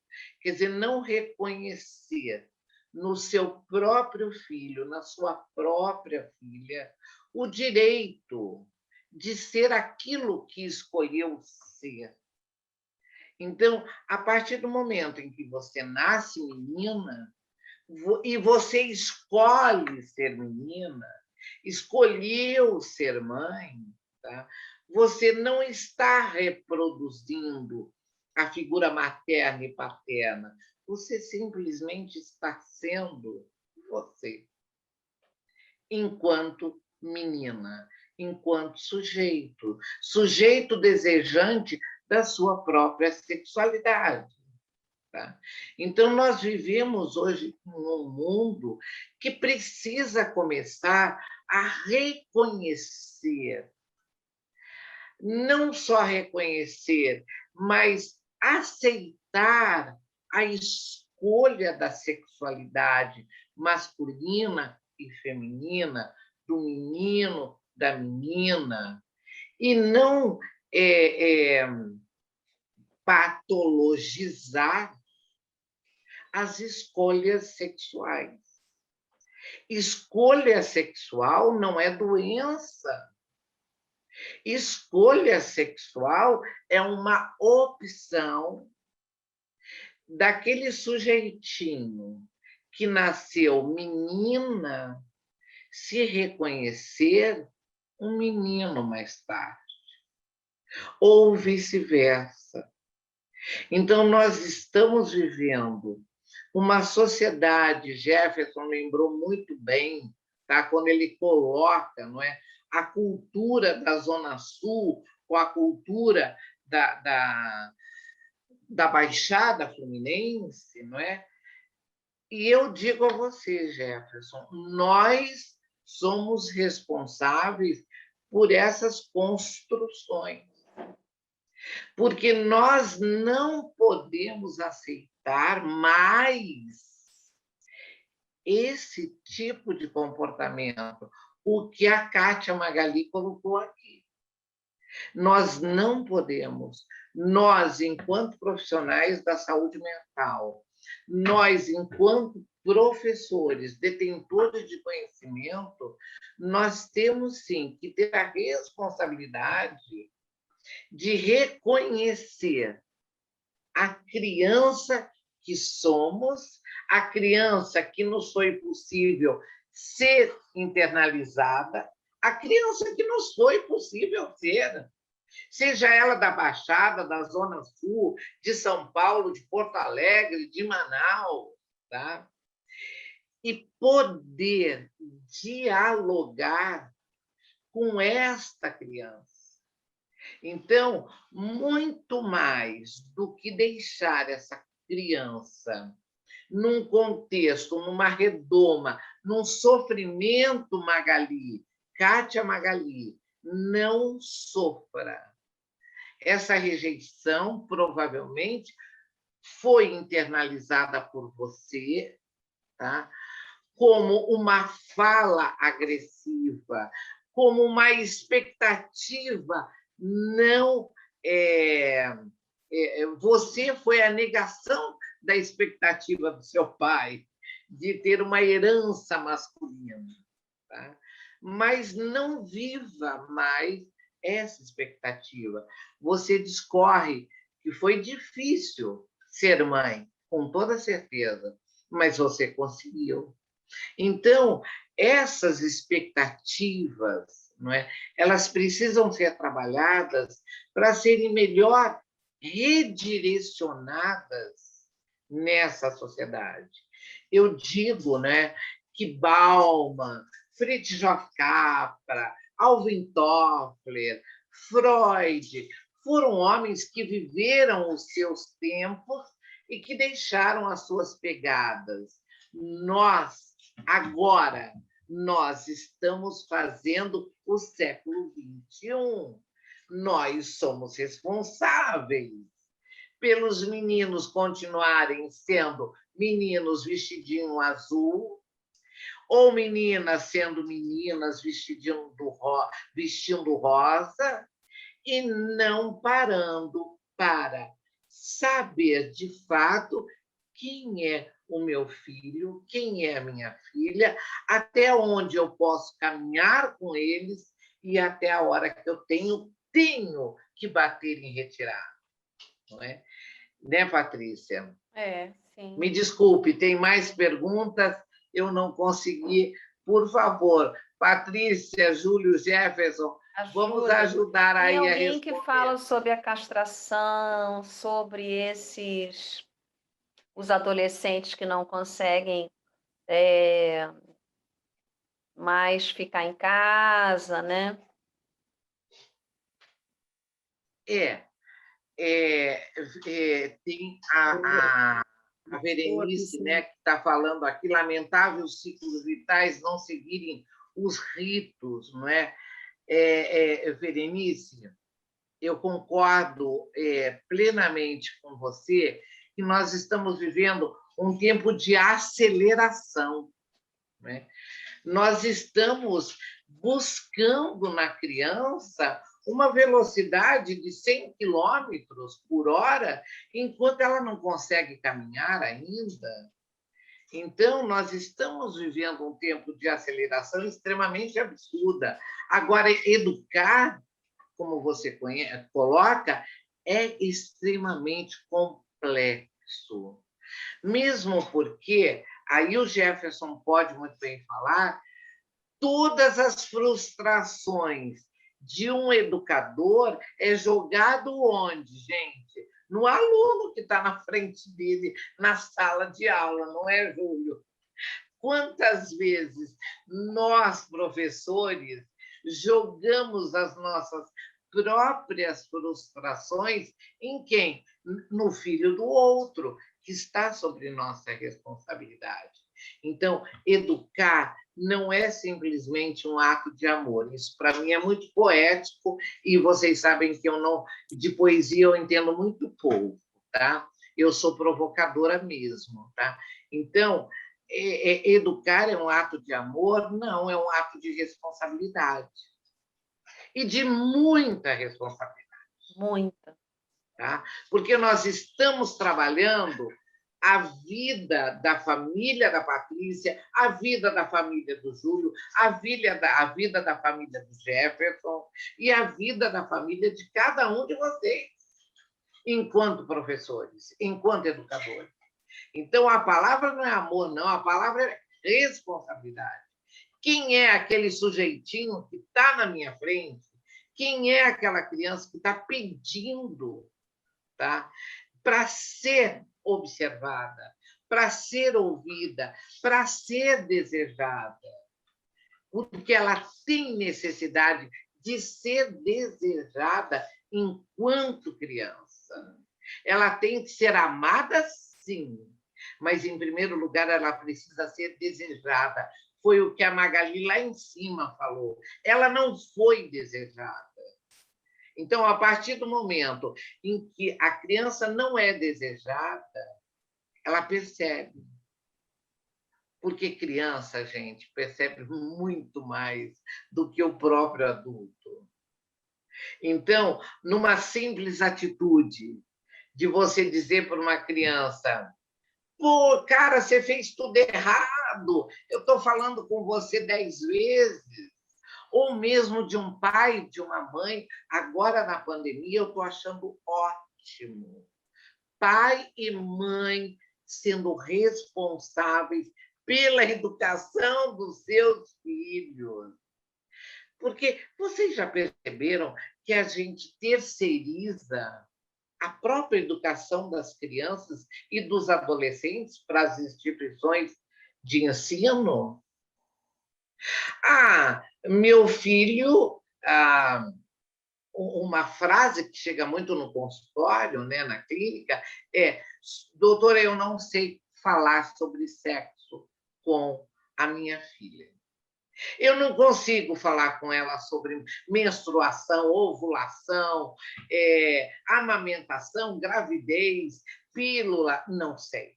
Quer dizer, não reconhecer no seu próprio filho, na sua própria filha, o direito de ser aquilo que escolheu ser. Então, a partir do momento em que você nasce menina e você escolhe ser menina, escolheu ser mãe, tá? Você não está reproduzindo a figura materna e paterna, você simplesmente está sendo você, enquanto menina, enquanto sujeito desejante da sua própria sexualidade. Tá? Então, nós vivemos hoje num mundo que precisa começar a reconhecer, não só reconhecer, mas aceitar a escolha da sexualidade masculina e feminina, do menino, da menina, e não patologizar as escolhas sexuais. Escolha sexual não é doença. Escolha sexual é uma opção daquele sujeitinho que nasceu menina se reconhecer um menino mais tarde, ou vice-versa. Então, nós estamos vivendo uma sociedade, Jefferson lembrou muito bem, tá? Quando ele coloca, não é, a cultura da Zona Sul com a cultura da Baixada Fluminense, não é? E eu digo a você, Jefferson, nós somos responsáveis por essas construções, porque nós não podemos aceitar mais esse tipo de comportamento, o que a Kátia Magali colocou aqui. Nós não podemos, nós, enquanto profissionais da saúde mental, nós, enquanto professores, detentores de conhecimento, nós temos sim que ter a responsabilidade de reconhecer a criança que somos, a criança que nos foi possível ser internalizada, a criança que nos foi possível ser, seja ela da Baixada, da Zona Sul, de São Paulo, de Porto Alegre, de Manaus, tá? E poder dialogar com esta criança. Então, muito mais do que deixar essa criança num contexto, numa redoma, num sofrimento, Kátia Magali, não sofra. Essa rejeição, provavelmente, foi internalizada por você, tá? Como uma fala agressiva, como uma expectativa não... você foi a negação da expectativa do seu pai de ter uma herança masculina, tá? Mas não viva mais essa expectativa. Você discorre que foi difícil ser mãe, com toda certeza, mas você conseguiu. Então, essas expectativas, não é? Elas precisam ser trabalhadas para serem melhor redirecionadas nessa sociedade. Eu digo, né, que Bauman, Fritjof Capra, Alvin Toffler, Freud foram homens que viveram os seus tempos e que deixaram as suas pegadas. Agora, nós estamos fazendo o século XXI. Nós somos responsáveis pelos meninos continuarem sendo meninos vestidinho azul, ou meninas sendo meninas vestindo rosa, e não parando para saber, de fato, quem é o meu filho, quem é a minha filha, até onde eu posso caminhar com eles e até a hora que eu tenho que bater em retirada. Não é? Né, Patrícia? Sim. Me desculpe, tem mais perguntas? Eu não consegui. Por favor, Patrícia, Júlio, Jefferson, vamos ajudar aí a responder. Tem alguém que fala sobre a castração, sobre os adolescentes que não conseguem mais ficar em casa, né? Tem a Berenice, né, que está falando aqui, lamentável os ciclos vitais não seguirem os ritos, não é? Berenice, eu concordo plenamente com você que nós estamos vivendo um tempo de aceleração, né? Nós estamos buscando na criança uma velocidade de 100 km/h, enquanto ela não consegue caminhar ainda. Então, nós estamos vivendo um tempo de aceleração extremamente absurda. Agora, educar, como você coloca, é extremamente complexo. Mesmo porque, aí o Jefferson pode muito bem falar, todas as frustrações de um educador é jogado onde, gente? No aluno que está na frente dele, na sala de aula, não é, Júlio? Quantas vezes nós, professores, jogamos as nossas próprias frustrações em quem? No filho do outro, que está sobre nossa responsabilidade. Então, educar não é simplesmente um ato de amor. Isso, para mim, é muito poético, e vocês sabem que de poesia eu entendo muito pouco, tá? Eu sou provocadora mesmo, tá? Então, educar é um ato de amor? Não, é um ato de responsabilidade. E de muita responsabilidade. Muita. Tá? Porque nós estamos trabalhando a vida da família da Patrícia, a vida da família do Júlio, a vida da família do Jefferson e a vida da família de cada um de vocês, enquanto professores, enquanto educadores. Então, a palavra não é amor, não, a palavra é responsabilidade. Quem é aquele sujeitinho que está na minha frente? Quem é aquela criança que está pedindo, tá, para ser observada, para ser ouvida, para ser desejada? Porque ela tem necessidade de ser desejada enquanto criança. Ela tem que ser amada, sim, mas, em primeiro lugar, ela precisa ser desejada. Foi o que a Magali lá em cima falou. Ela não foi desejada. Então, a partir do momento em que a criança não é desejada, ela percebe. Porque criança, gente, percebe muito mais do que o próprio adulto. Então, numa simples atitude de você dizer para uma criança: pô, cara, você fez tudo errado, eu estou falando com você 10 vezes. Ou mesmo de um pai, de uma mãe, agora na pandemia eu estou achando ótimo. Pai e mãe sendo responsáveis pela educação dos seus filhos. Porque vocês já perceberam que a gente terceiriza a própria educação das crianças e dos adolescentes para as instituições de ensino? Meu filho, uma frase que chega muito no consultório, né, na clínica, é: doutora, eu não sei falar sobre sexo com a minha filha. Eu não consigo falar com ela sobre menstruação, ovulação, amamentação, gravidez, pílula, não sei.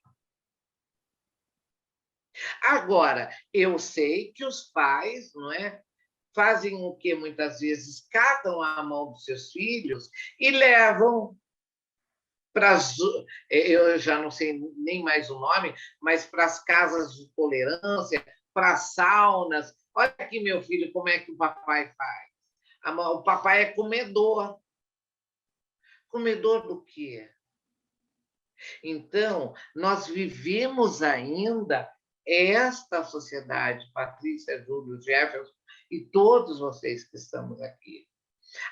Agora, eu sei que os pais, não é, fazem o que muitas vezes catam a mão dos seus filhos e levam para eu já não sei nem mais o nome, mas para as casas de tolerância, para as saunas. Olha aqui, meu filho, como é que o papai faz. O papai é comedor. Comedor do quê? Então, nós vivemos ainda esta sociedade, Patrícia, Júlio, Jefferson e todos vocês que estamos aqui.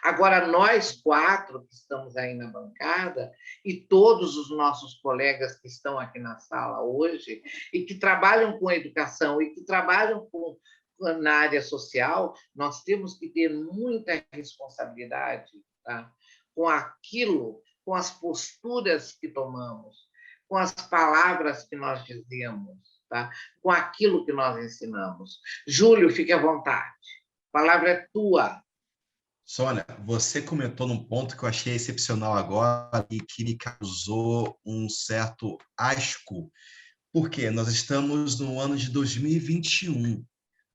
Agora, nós 4 que estamos aí na bancada e todos os nossos colegas que estão aqui na sala hoje e que trabalham com educação e que trabalham na área social, nós temos que ter muita responsabilidade, tá, com aquilo, com as posturas que tomamos, com as palavras que nós dizemos, tá, com aquilo que nós ensinamos. Júlio, fique à vontade. A palavra é tua. Sônia, você comentou num ponto que eu achei excepcional agora e que me causou um certo asco, porque nós estamos no ano de 2021,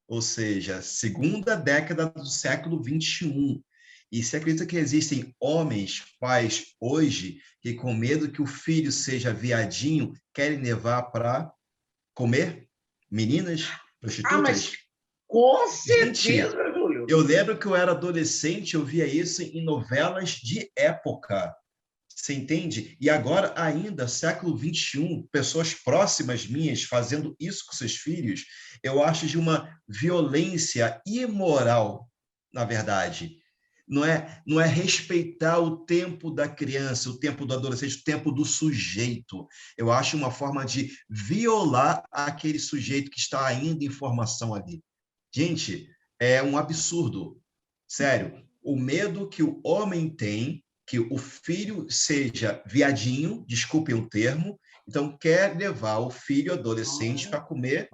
ou seja, segunda década do século 21. E você acredita que existem homens, pais, hoje, que com medo que o filho seja viadinho, querem levar para comer meninas, prostitutas? Mas com certeza, gente, Júlio. Eu lembro que eu era adolescente, eu via isso em novelas de época. Você entende? E agora, ainda, século XXI, pessoas próximas minhas fazendo isso com seus filhos, eu acho de uma violência imoral, na verdade. Não é respeitar o tempo da criança, o tempo do adolescente, o tempo do sujeito. Eu acho uma forma de violar aquele sujeito que está ainda em formação ali. Gente, é um absurdo. Sério, o medo que o homem tem que o filho seja viadinho, desculpem o termo, então quer levar o filho adolescente para comer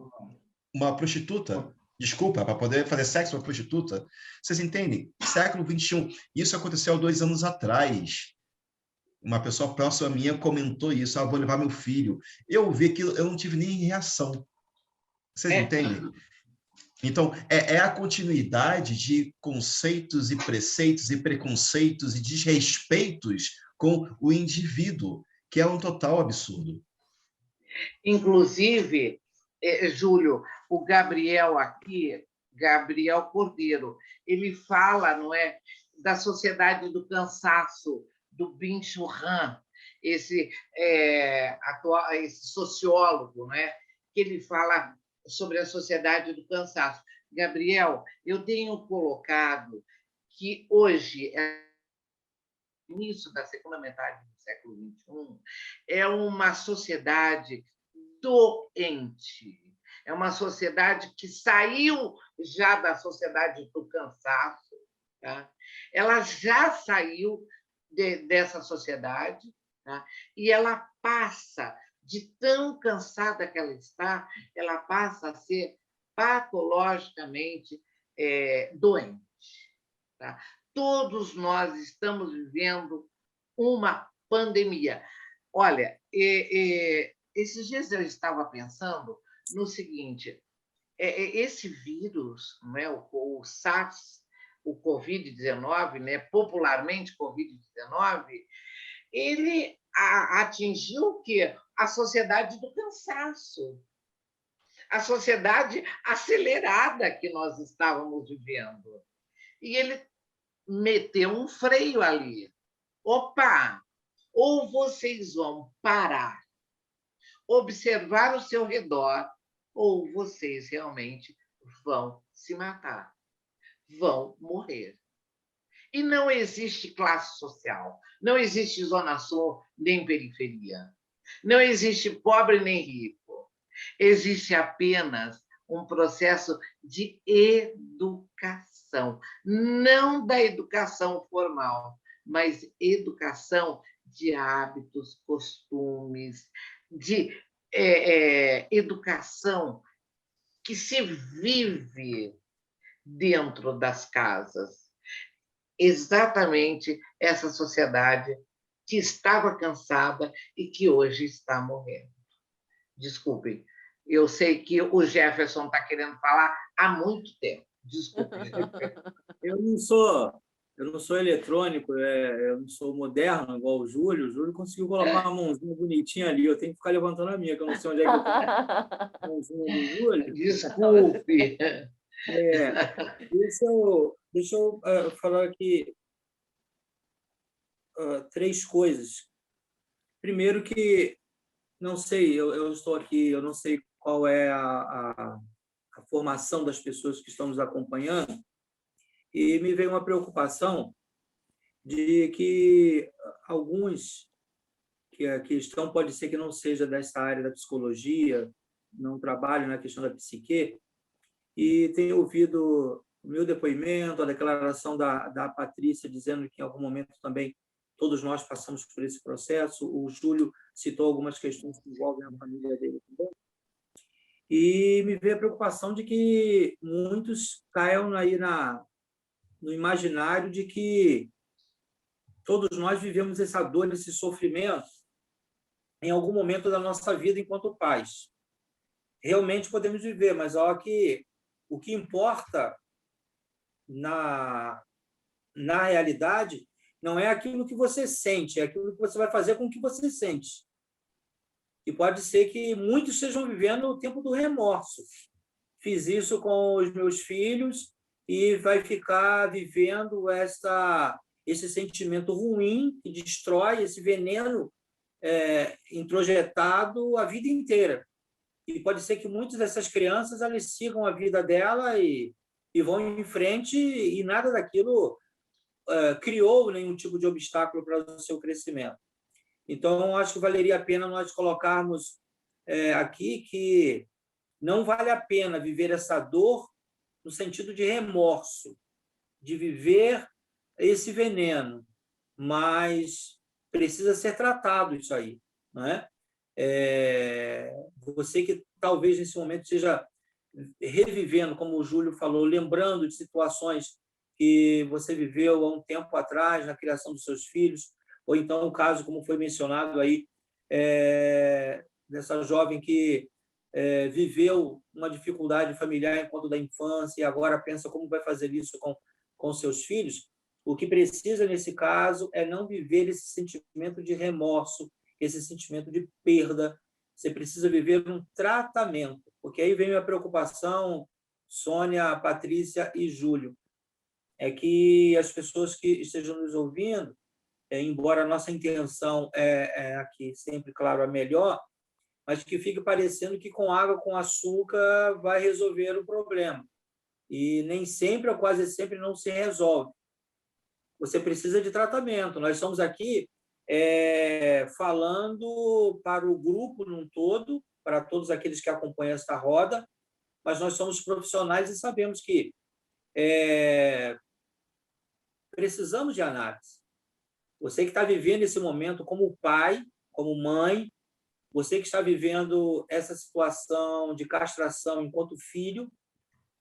uma prostituta. Desculpa, para poder fazer sexo com uma prostituta. Vocês entendem? Século XXI. Isso aconteceu há 2 anos atrás. Uma pessoa próxima minha comentou isso. Vou levar meu filho. Eu vi aquilo, eu não tive nem reação. Vocês entendem? Então, é a continuidade de conceitos e preceitos e preconceitos e desrespeitos com o indivíduo, que é um total absurdo. Inclusive, Júlio, o Gabriel aqui, Gabriel Cordeiro, ele fala, não é, da sociedade do cansaço, do Byung-Chul Han, esse sociólogo, não é, que ele fala sobre a sociedade do cansaço. Gabriel, eu tenho colocado que hoje, início da segunda metade do século XXI, é uma sociedade doente. É uma sociedade que saiu já da sociedade do cansaço. Tá? Ela já saiu dessa sociedade, tá? E ela passa, de tão cansada que ela está, ela passa a ser patologicamente doente. Tá? Todos nós estamos vivendo uma pandemia. Olha, esses dias eu estava pensando no seguinte: esse vírus, né, o SARS, o Covid-19, né, popularmente Covid-19, ele atingiu o quê? A sociedade do cansaço, a sociedade acelerada que nós estávamos vivendo. E ele meteu um freio ali. Opa! Ou vocês vão parar, observar o seu redor, ou vocês realmente vão se matar, vão morrer. E não existe classe social, não existe zona sul nem periferia, não existe pobre nem rico. Existe apenas um processo de educação, não da educação formal, mas educação de hábitos, costumes, de educação que se vive dentro das casas. Exatamente essa sociedade que estava cansada e que hoje está morrendo. Desculpem, eu sei que o Jefferson está querendo falar há muito tempo. Desculpe. Eu não sou eletrônico, eu não sou moderno igual o Júlio. O Júlio conseguiu colocar uma mãozinha bonitinha ali. Eu tenho que ficar levantando a minha, que eu não sei onde é que eu estou. A mãozinha do Júlio. Desculpe. Deixa eu falar aqui 3 coisas. Primeiro que, não sei, eu estou aqui, eu não sei qual é a formação das pessoas que estão nos acompanhando, e me veio uma preocupação de que alguns que estão, pode ser que não seja dessa área da psicologia, não trabalhem na questão da psique, e tenho ouvido o meu depoimento, a declaração da Patrícia, dizendo que em algum momento também todos nós passamos por esse processo. O Júlio citou algumas questões que envolvem a família dele também. E me veio a preocupação de que muitos caiam aí no imaginário de que todos nós vivemos essa dor, esse sofrimento em algum momento da nossa vida enquanto pais. Realmente podemos viver, mas olha que o que importa na realidade não é aquilo que você sente, é aquilo que você vai fazer com o que você sente. E pode ser que muitos estejam vivendo o tempo do remorso. Fiz isso com os meus filhos e vai ficar vivendo esse sentimento ruim que destrói, esse veneno introjetado a vida inteira. E pode ser que muitas dessas crianças elas sigam a vida dela e vão em frente, e nada daquilo criou nenhum tipo de obstáculo para o seu crescimento. Então, acho que valeria a pena nós colocarmos aqui que não vale a pena viver essa dor no sentido de remorso, de viver esse veneno, mas precisa ser tratado isso aí, não é? Você que talvez nesse momento esteja revivendo, como o Júlio falou, lembrando de situações que você viveu há um tempo atrás na criação dos seus filhos, ou então o caso, como foi mencionado aí, dessa jovem que viveu uma dificuldade familiar enquanto da infância e agora pensa como vai fazer isso com seus filhos. O que precisa, nesse caso, é não viver esse sentimento de remorso, esse sentimento de perda, você precisa viver um tratamento, porque aí vem a preocupação, Sônia, Patrícia e Júlio, é que as pessoas que estejam nos ouvindo, embora a nossa intenção é aqui sempre, claro, a melhor, mas que fique parecendo que com água, com açúcar, vai resolver o problema. E nem sempre, ou quase sempre, não se resolve. Você precisa de tratamento. Nós estamos aqui falando para o grupo num todo, para todos aqueles que acompanham esta roda, mas nós somos profissionais e sabemos que precisamos de análise. Você que está vivendo esse momento como pai, como mãe, você que está vivendo essa situação de castração enquanto filho,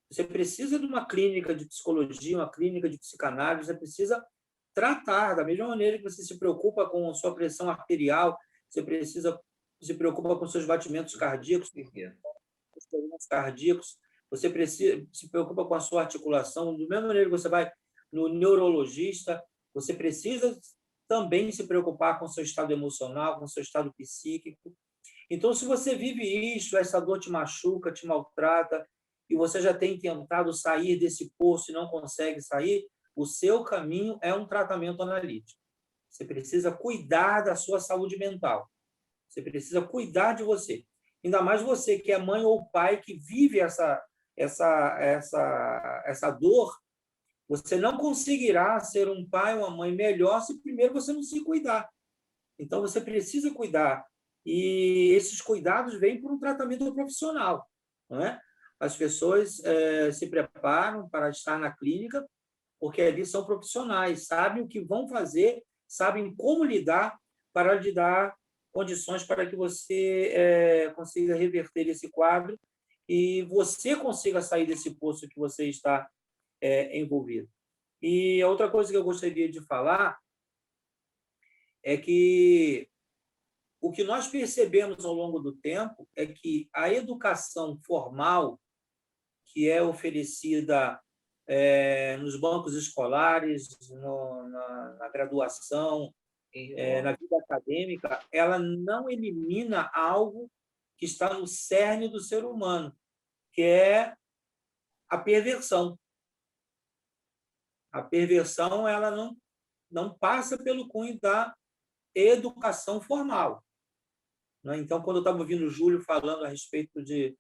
você precisa de uma clínica de psicologia, uma clínica de psicanálise, você precisa tratar, da mesma maneira que você se preocupa com a sua pressão arterial, você se preocupa com seus batimentos cardíacos, você se preocupa com a sua articulação, da mesma maneira que você vai no neurologista, você precisa também se preocupar com o seu estado emocional, com o seu estado psíquico. Então, se você vive isso, essa dor te machuca, te maltrata, e você já tem tentado sair desse poço e não consegue sair, o seu caminho é um tratamento analítico. Você precisa cuidar da sua saúde mental. Você precisa cuidar de você. Ainda mais você que é mãe ou pai que vive essa dor, você não conseguirá ser um pai ou uma mãe melhor se primeiro você não se cuidar. Então, você precisa cuidar. E esses cuidados vêm por um tratamento profissional, não é? As pessoas se preparam para estar na clínica, porque ali são profissionais, sabem o que vão fazer, sabem como lidar para lhe dar condições para que você consiga reverter esse quadro e você consiga sair desse poço que você está envolvido. E a outra coisa que eu gostaria de falar é que o que nós percebemos ao longo do tempo é que a educação formal, que é oferecida nos bancos escolares, na graduação, na vida acadêmica, ela não elimina algo que está no cerne do ser humano, que é a perversão. A perversão ela não passa pelo cunho da educação formal. Então, quando eu estava ouvindo o Júlio falando a respeito de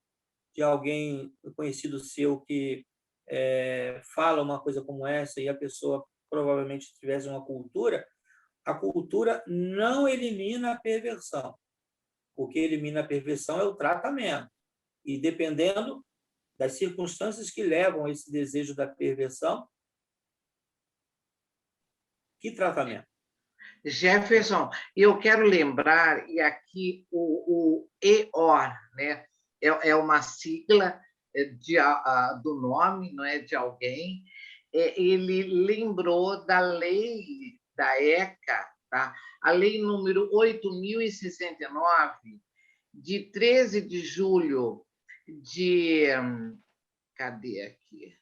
alguém conhecido seu que fala uma coisa como essa e a pessoa provavelmente tivesse uma cultura, a cultura não elimina a perversão. O que elimina a perversão é o tratamento. E dependendo das circunstâncias que levam a esse desejo da perversão, que tratamento? Jefferson, eu quero lembrar, e aqui o EOR, né? É uma sigla do nome, não é, de alguém. Ele lembrou da lei da ECA, tá? A lei número 8.069, de 13 de julho de... Cadê aqui?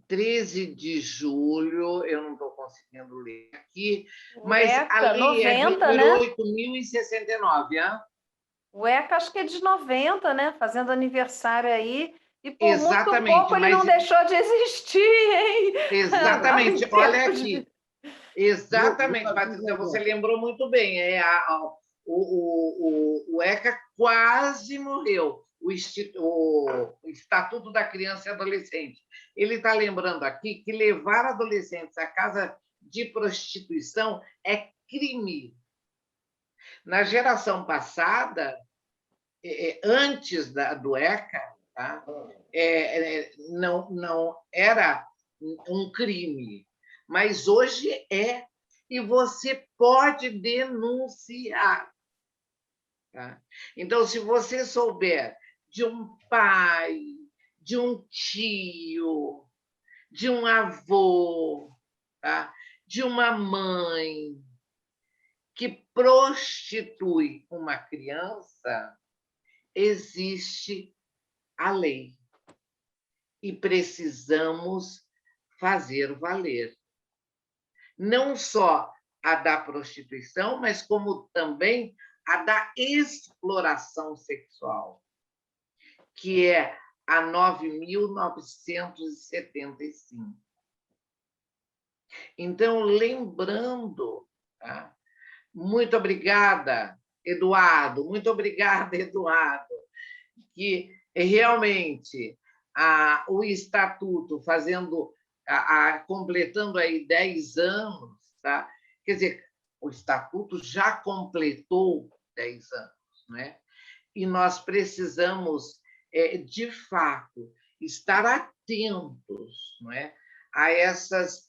13 de julho, eu não estou conseguindo ler aqui, mas ECA, a lei 90, é de número, né? 8.069, hein? O ECA acho que é de 90, né? Fazendo aniversário aí. E por Exatamente, muito pouco ele não deixou de existir, hein? Exatamente, olha aqui. Exatamente, Patrícia, você lembrou muito bem. O ECA quase morreu, o Estatuto da Criança e Adolescente. Ele está lembrando aqui que levar adolescentes à casa de prostituição é crime. Na geração passada, antes do ECA, tá? Não era um crime, mas hoje é, e você pode denunciar. Tá? Então, se você souber de um pai, de um tio, de um avô, tá? De uma mãe que prostitui uma criança, existe a lei e precisamos fazer valer. Não só a da prostituição, mas como também a da exploração sexual, que é a 9.975. Então, lembrando, tá? Muito obrigada, Eduardo, que realmente o Estatuto completando aí 10 anos, tá? Quer dizer, o Estatuto já completou 10 anos, né? E nós precisamos, de fato, estar atentos, não é? A essas,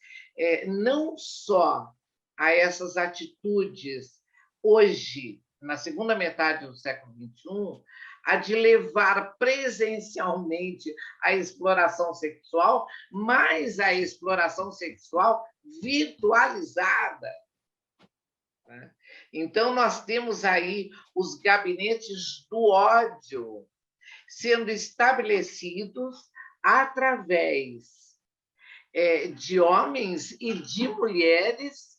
não só a essas atitudes hoje, na segunda metade do século XXI, a de levar presencialmente a exploração sexual, mas a exploração sexual virtualizada. Né? Então, nós temos aí os gabinetes do ódio sendo estabelecidos através de homens e de mulheres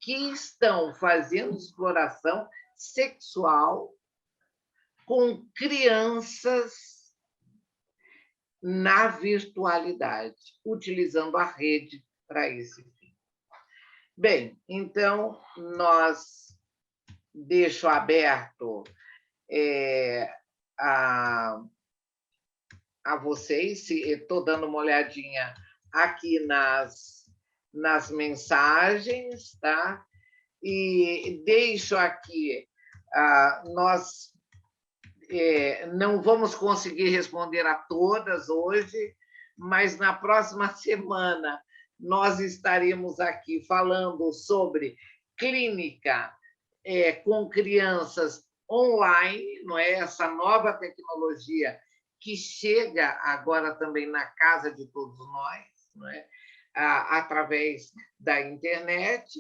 que estão fazendo exploração sexual com crianças na virtualidade, utilizando a rede para esse fim. Bem, então, deixo aberto a vocês, estou dando uma olhadinha aqui nas mensagens, tá? E deixo aqui, nós não vamos conseguir responder a todas hoje, mas na próxima semana nós estaremos aqui falando sobre clínica com crianças online, não é? Essa nova tecnologia que chega agora também na casa de todos nós, não é? Através da internet,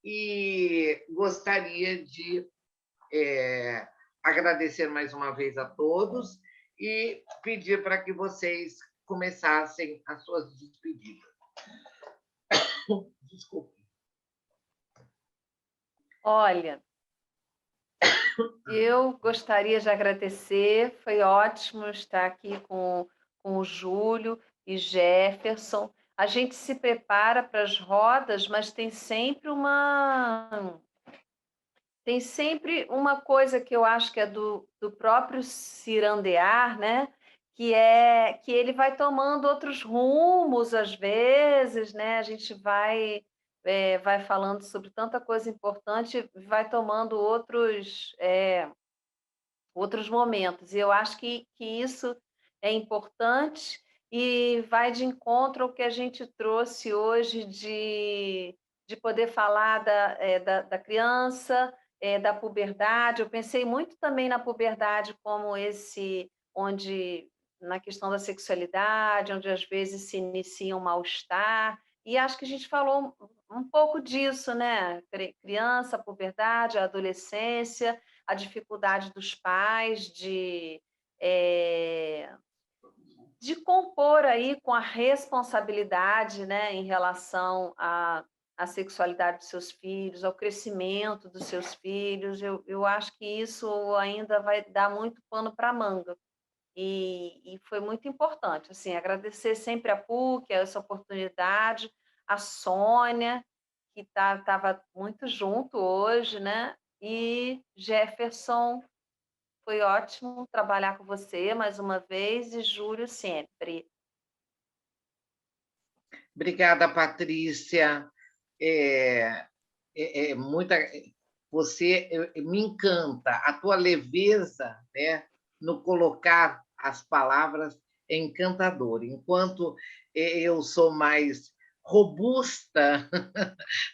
e gostaria de agradecer mais uma vez a todos e pedir para que vocês começassem as suas despedidas. Desculpe. Olha, eu gostaria de agradecer, foi ótimo estar aqui com o Júlio e Jefferson. A gente se prepara para as rodas, mas tem sempre uma coisa que eu acho que é do próprio cirandear, né? Que ele vai tomando outros rumos às vezes, né? A gente vai falando sobre tanta coisa importante, vai tomando outros momentos. E eu acho que isso é importante e vai de encontro ao que a gente trouxe hoje de poder falar da criança, da puberdade. Eu pensei muito também na puberdade como onde na questão da sexualidade, onde às vezes se inicia um mal-estar, e acho que a gente falou um pouco disso, né? Criança, puberdade, adolescência, a dificuldade dos pais de compor aí com a responsabilidade, né, em relação à sexualidade dos seus filhos, ao crescimento dos seus filhos. Eu acho que isso ainda vai dar muito pano para manga. E foi muito importante, assim, agradecer sempre a PUC, essa oportunidade, a Sônia, que estava muito junto hoje, né? E Jefferson, foi ótimo trabalhar com você mais uma vez, e Júlio sempre. Obrigada, Patrícia. Você me encanta, a tua leveza, né, no colocar as palavras é encantadora. Enquanto eu sou mais robusta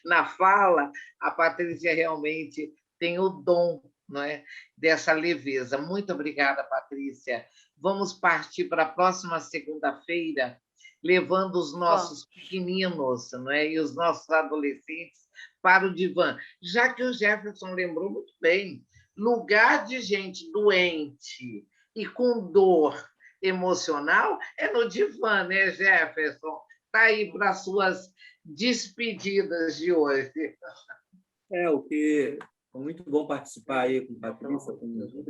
na fala, a Patrícia realmente tem o dom, não é, dessa leveza. Muito obrigada, Patrícia. Vamos partir para a próxima segunda-feira, levando os nossos pequeninos, não é, e os nossos adolescentes para o divã. Já que o Jefferson lembrou muito bem, lugar de gente doente e com dor emocional é no divã, né, Jefferson? Está aí para as suas despedidas de hoje. O que Muito bom participar aí com a Patrícia, com o Júlio,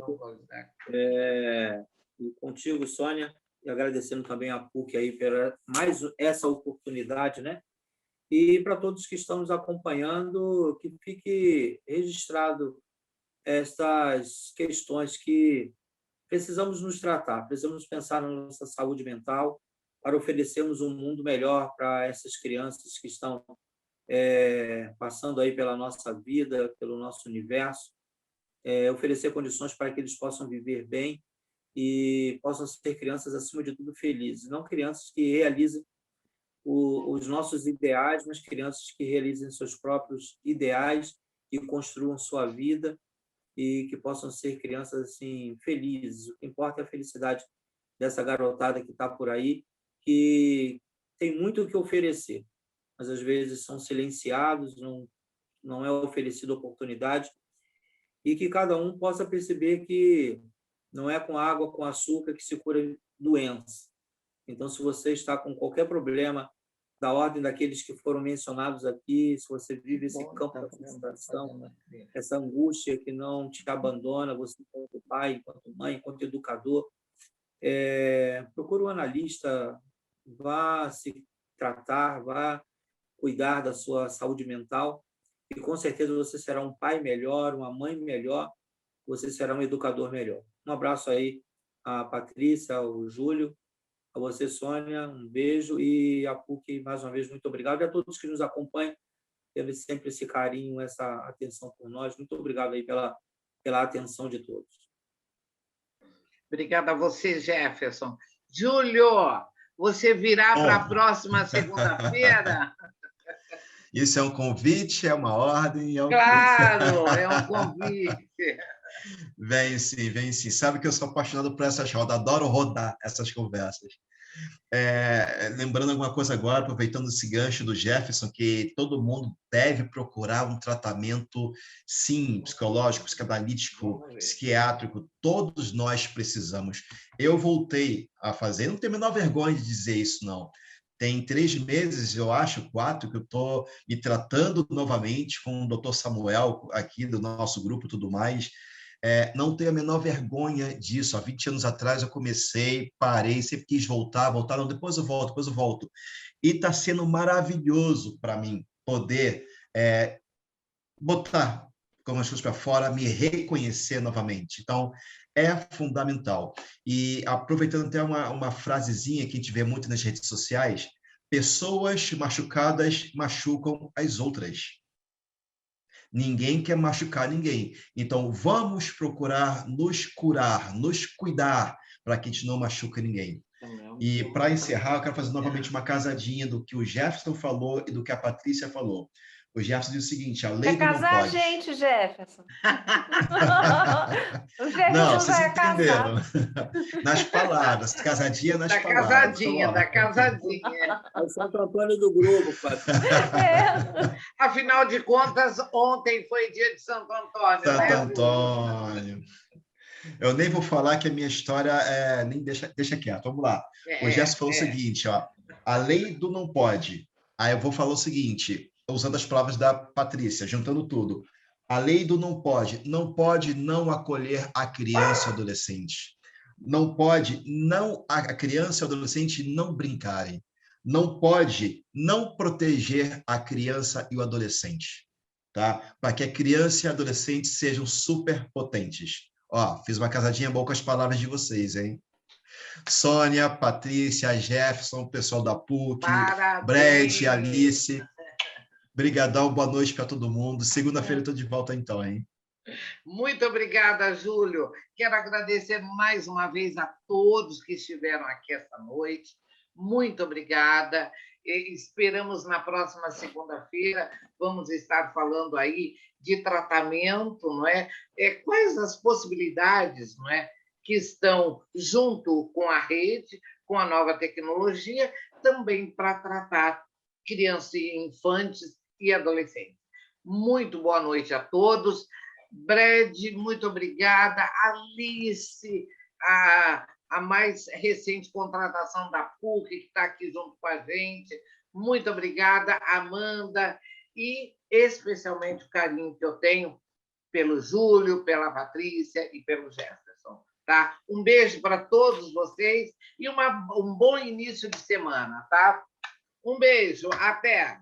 e contigo, Sônia, e agradecendo também a PUC aí pela mais essa oportunidade, né? E para todos que estão nos acompanhando, que fique registrado essas questões que precisamos nos tratar, precisamos pensar na nossa saúde mental para oferecermos um mundo melhor para essas crianças que estão passando aí pela nossa vida, pelo nosso universo, oferecer condições para que eles possam viver bem e possam ser crianças, acima de tudo, felizes. Não crianças que realizem os nossos ideais, mas crianças que realizem seus próprios ideais e construam sua vida e que possam ser crianças assim felizes. O que importa é a felicidade dessa garotada que está por aí, que tem muito o que oferecer, mas às vezes são silenciados, não é oferecida oportunidade, e que cada um possa perceber que não é com água, com açúcar que se cura doença. Então, se você está com qualquer problema da ordem daqueles que foram mencionados aqui, se você vive esse campo da frustração, essa angústia que não te abandona, você enquanto pai, enquanto mãe, enquanto educador, procure um analista, vá se tratar, vá cuidar da sua saúde mental, e com certeza você será um pai melhor, uma mãe melhor, você será um educador melhor. Um abraço aí à Patrícia, ao Júlio, a você, Sônia, um beijo, e a PUC, mais uma vez, muito obrigado, e a todos que nos acompanham, teve sempre esse carinho, essa atenção por nós. Muito obrigado aí pela atenção de todos. Obrigada a você, Jefferson. Júlio, você virá para a próxima segunda-feira? Isso é um convite, é uma ordem? Claro, é um convite. Vem sim, vem sim. Sabe que eu sou apaixonado por essas rodas, adoro rodar essas conversas. Lembrando alguma coisa agora, aproveitando esse gancho do Jefferson, que todo mundo deve procurar um tratamento, sim, psicológico, psicanalítico, psiquiátrico, todos nós precisamos. Eu voltei a fazer, não tenho a menor vergonha de dizer isso, não. Tem 3 meses, eu acho, 4, que eu estou me tratando novamente com o Dr. Samuel, aqui do nosso grupo e tudo mais. Não tenho a menor vergonha disso. Há 20 anos atrás eu comecei, parei, sempre quis voltar, não, depois eu volto. E está sendo maravilhoso para mim poder botar como as coisas para fora, me reconhecer novamente. Então, é fundamental. E aproveitando até uma frasezinha que a gente vê muito nas redes sociais, pessoas machucadas machucam as outras. Ninguém quer machucar ninguém. Então, vamos procurar nos curar, nos cuidar, para que a gente não machuque ninguém. E, para encerrar, eu quero fazer novamente uma casadinha do que o Jefferson falou e do que a Patrícia falou. O Jefferson diz o seguinte, a lei do não pode... Quer casar a gente, Jefferson. O Jefferson não, vocês já é entenderam. casado. Nas palavras, casadinha nas palavras. Da casadinha. É o Santo Antônio do grupo, Patrícia. Afinal de contas, ontem foi dia de Santo Antônio, Santo né? Antônio. Eu nem vou falar que a minha história nem deixa quieto. Vamos lá. O Gerson falou o seguinte, ó, a lei do não pode. Aí eu vou falar o seguinte, usando as palavras da Patrícia, juntando tudo. A lei do não pode não acolher a criança e o adolescente. Não pode não a criança e o adolescente não brincarem. Não pode não proteger a criança e o adolescente, tá? Para que a criança e o adolescente sejam superpotentes. Ó, fiz uma casadinha boa com as palavras de vocês, hein? Sônia, Patrícia, Jefferson, pessoal da PUC, Parabéns. Brad, Alice. Brigadão, boa noite para todo mundo. Segunda-feira eu estou de volta então, hein? Muito obrigada, Júlio. Quero agradecer mais uma vez a todos que estiveram aqui essa noite. Muito obrigada. E esperamos na próxima segunda-feira, vamos estar falando aí de tratamento, não é? Quais as possibilidades, não é, que estão junto com a rede, com a nova tecnologia, também para tratar crianças e infantes e adolescentes. Muito boa noite a todos. Brad, muito obrigada. Alice, a mais recente contratação da PUC, que está aqui junto com a gente. Muito obrigada, Amanda, e especialmente o carinho que eu tenho pelo Júlio, pela Patrícia e pelo Jefferson. Tá? Um beijo para todos vocês e um bom início de semana. Tá? Um beijo, até!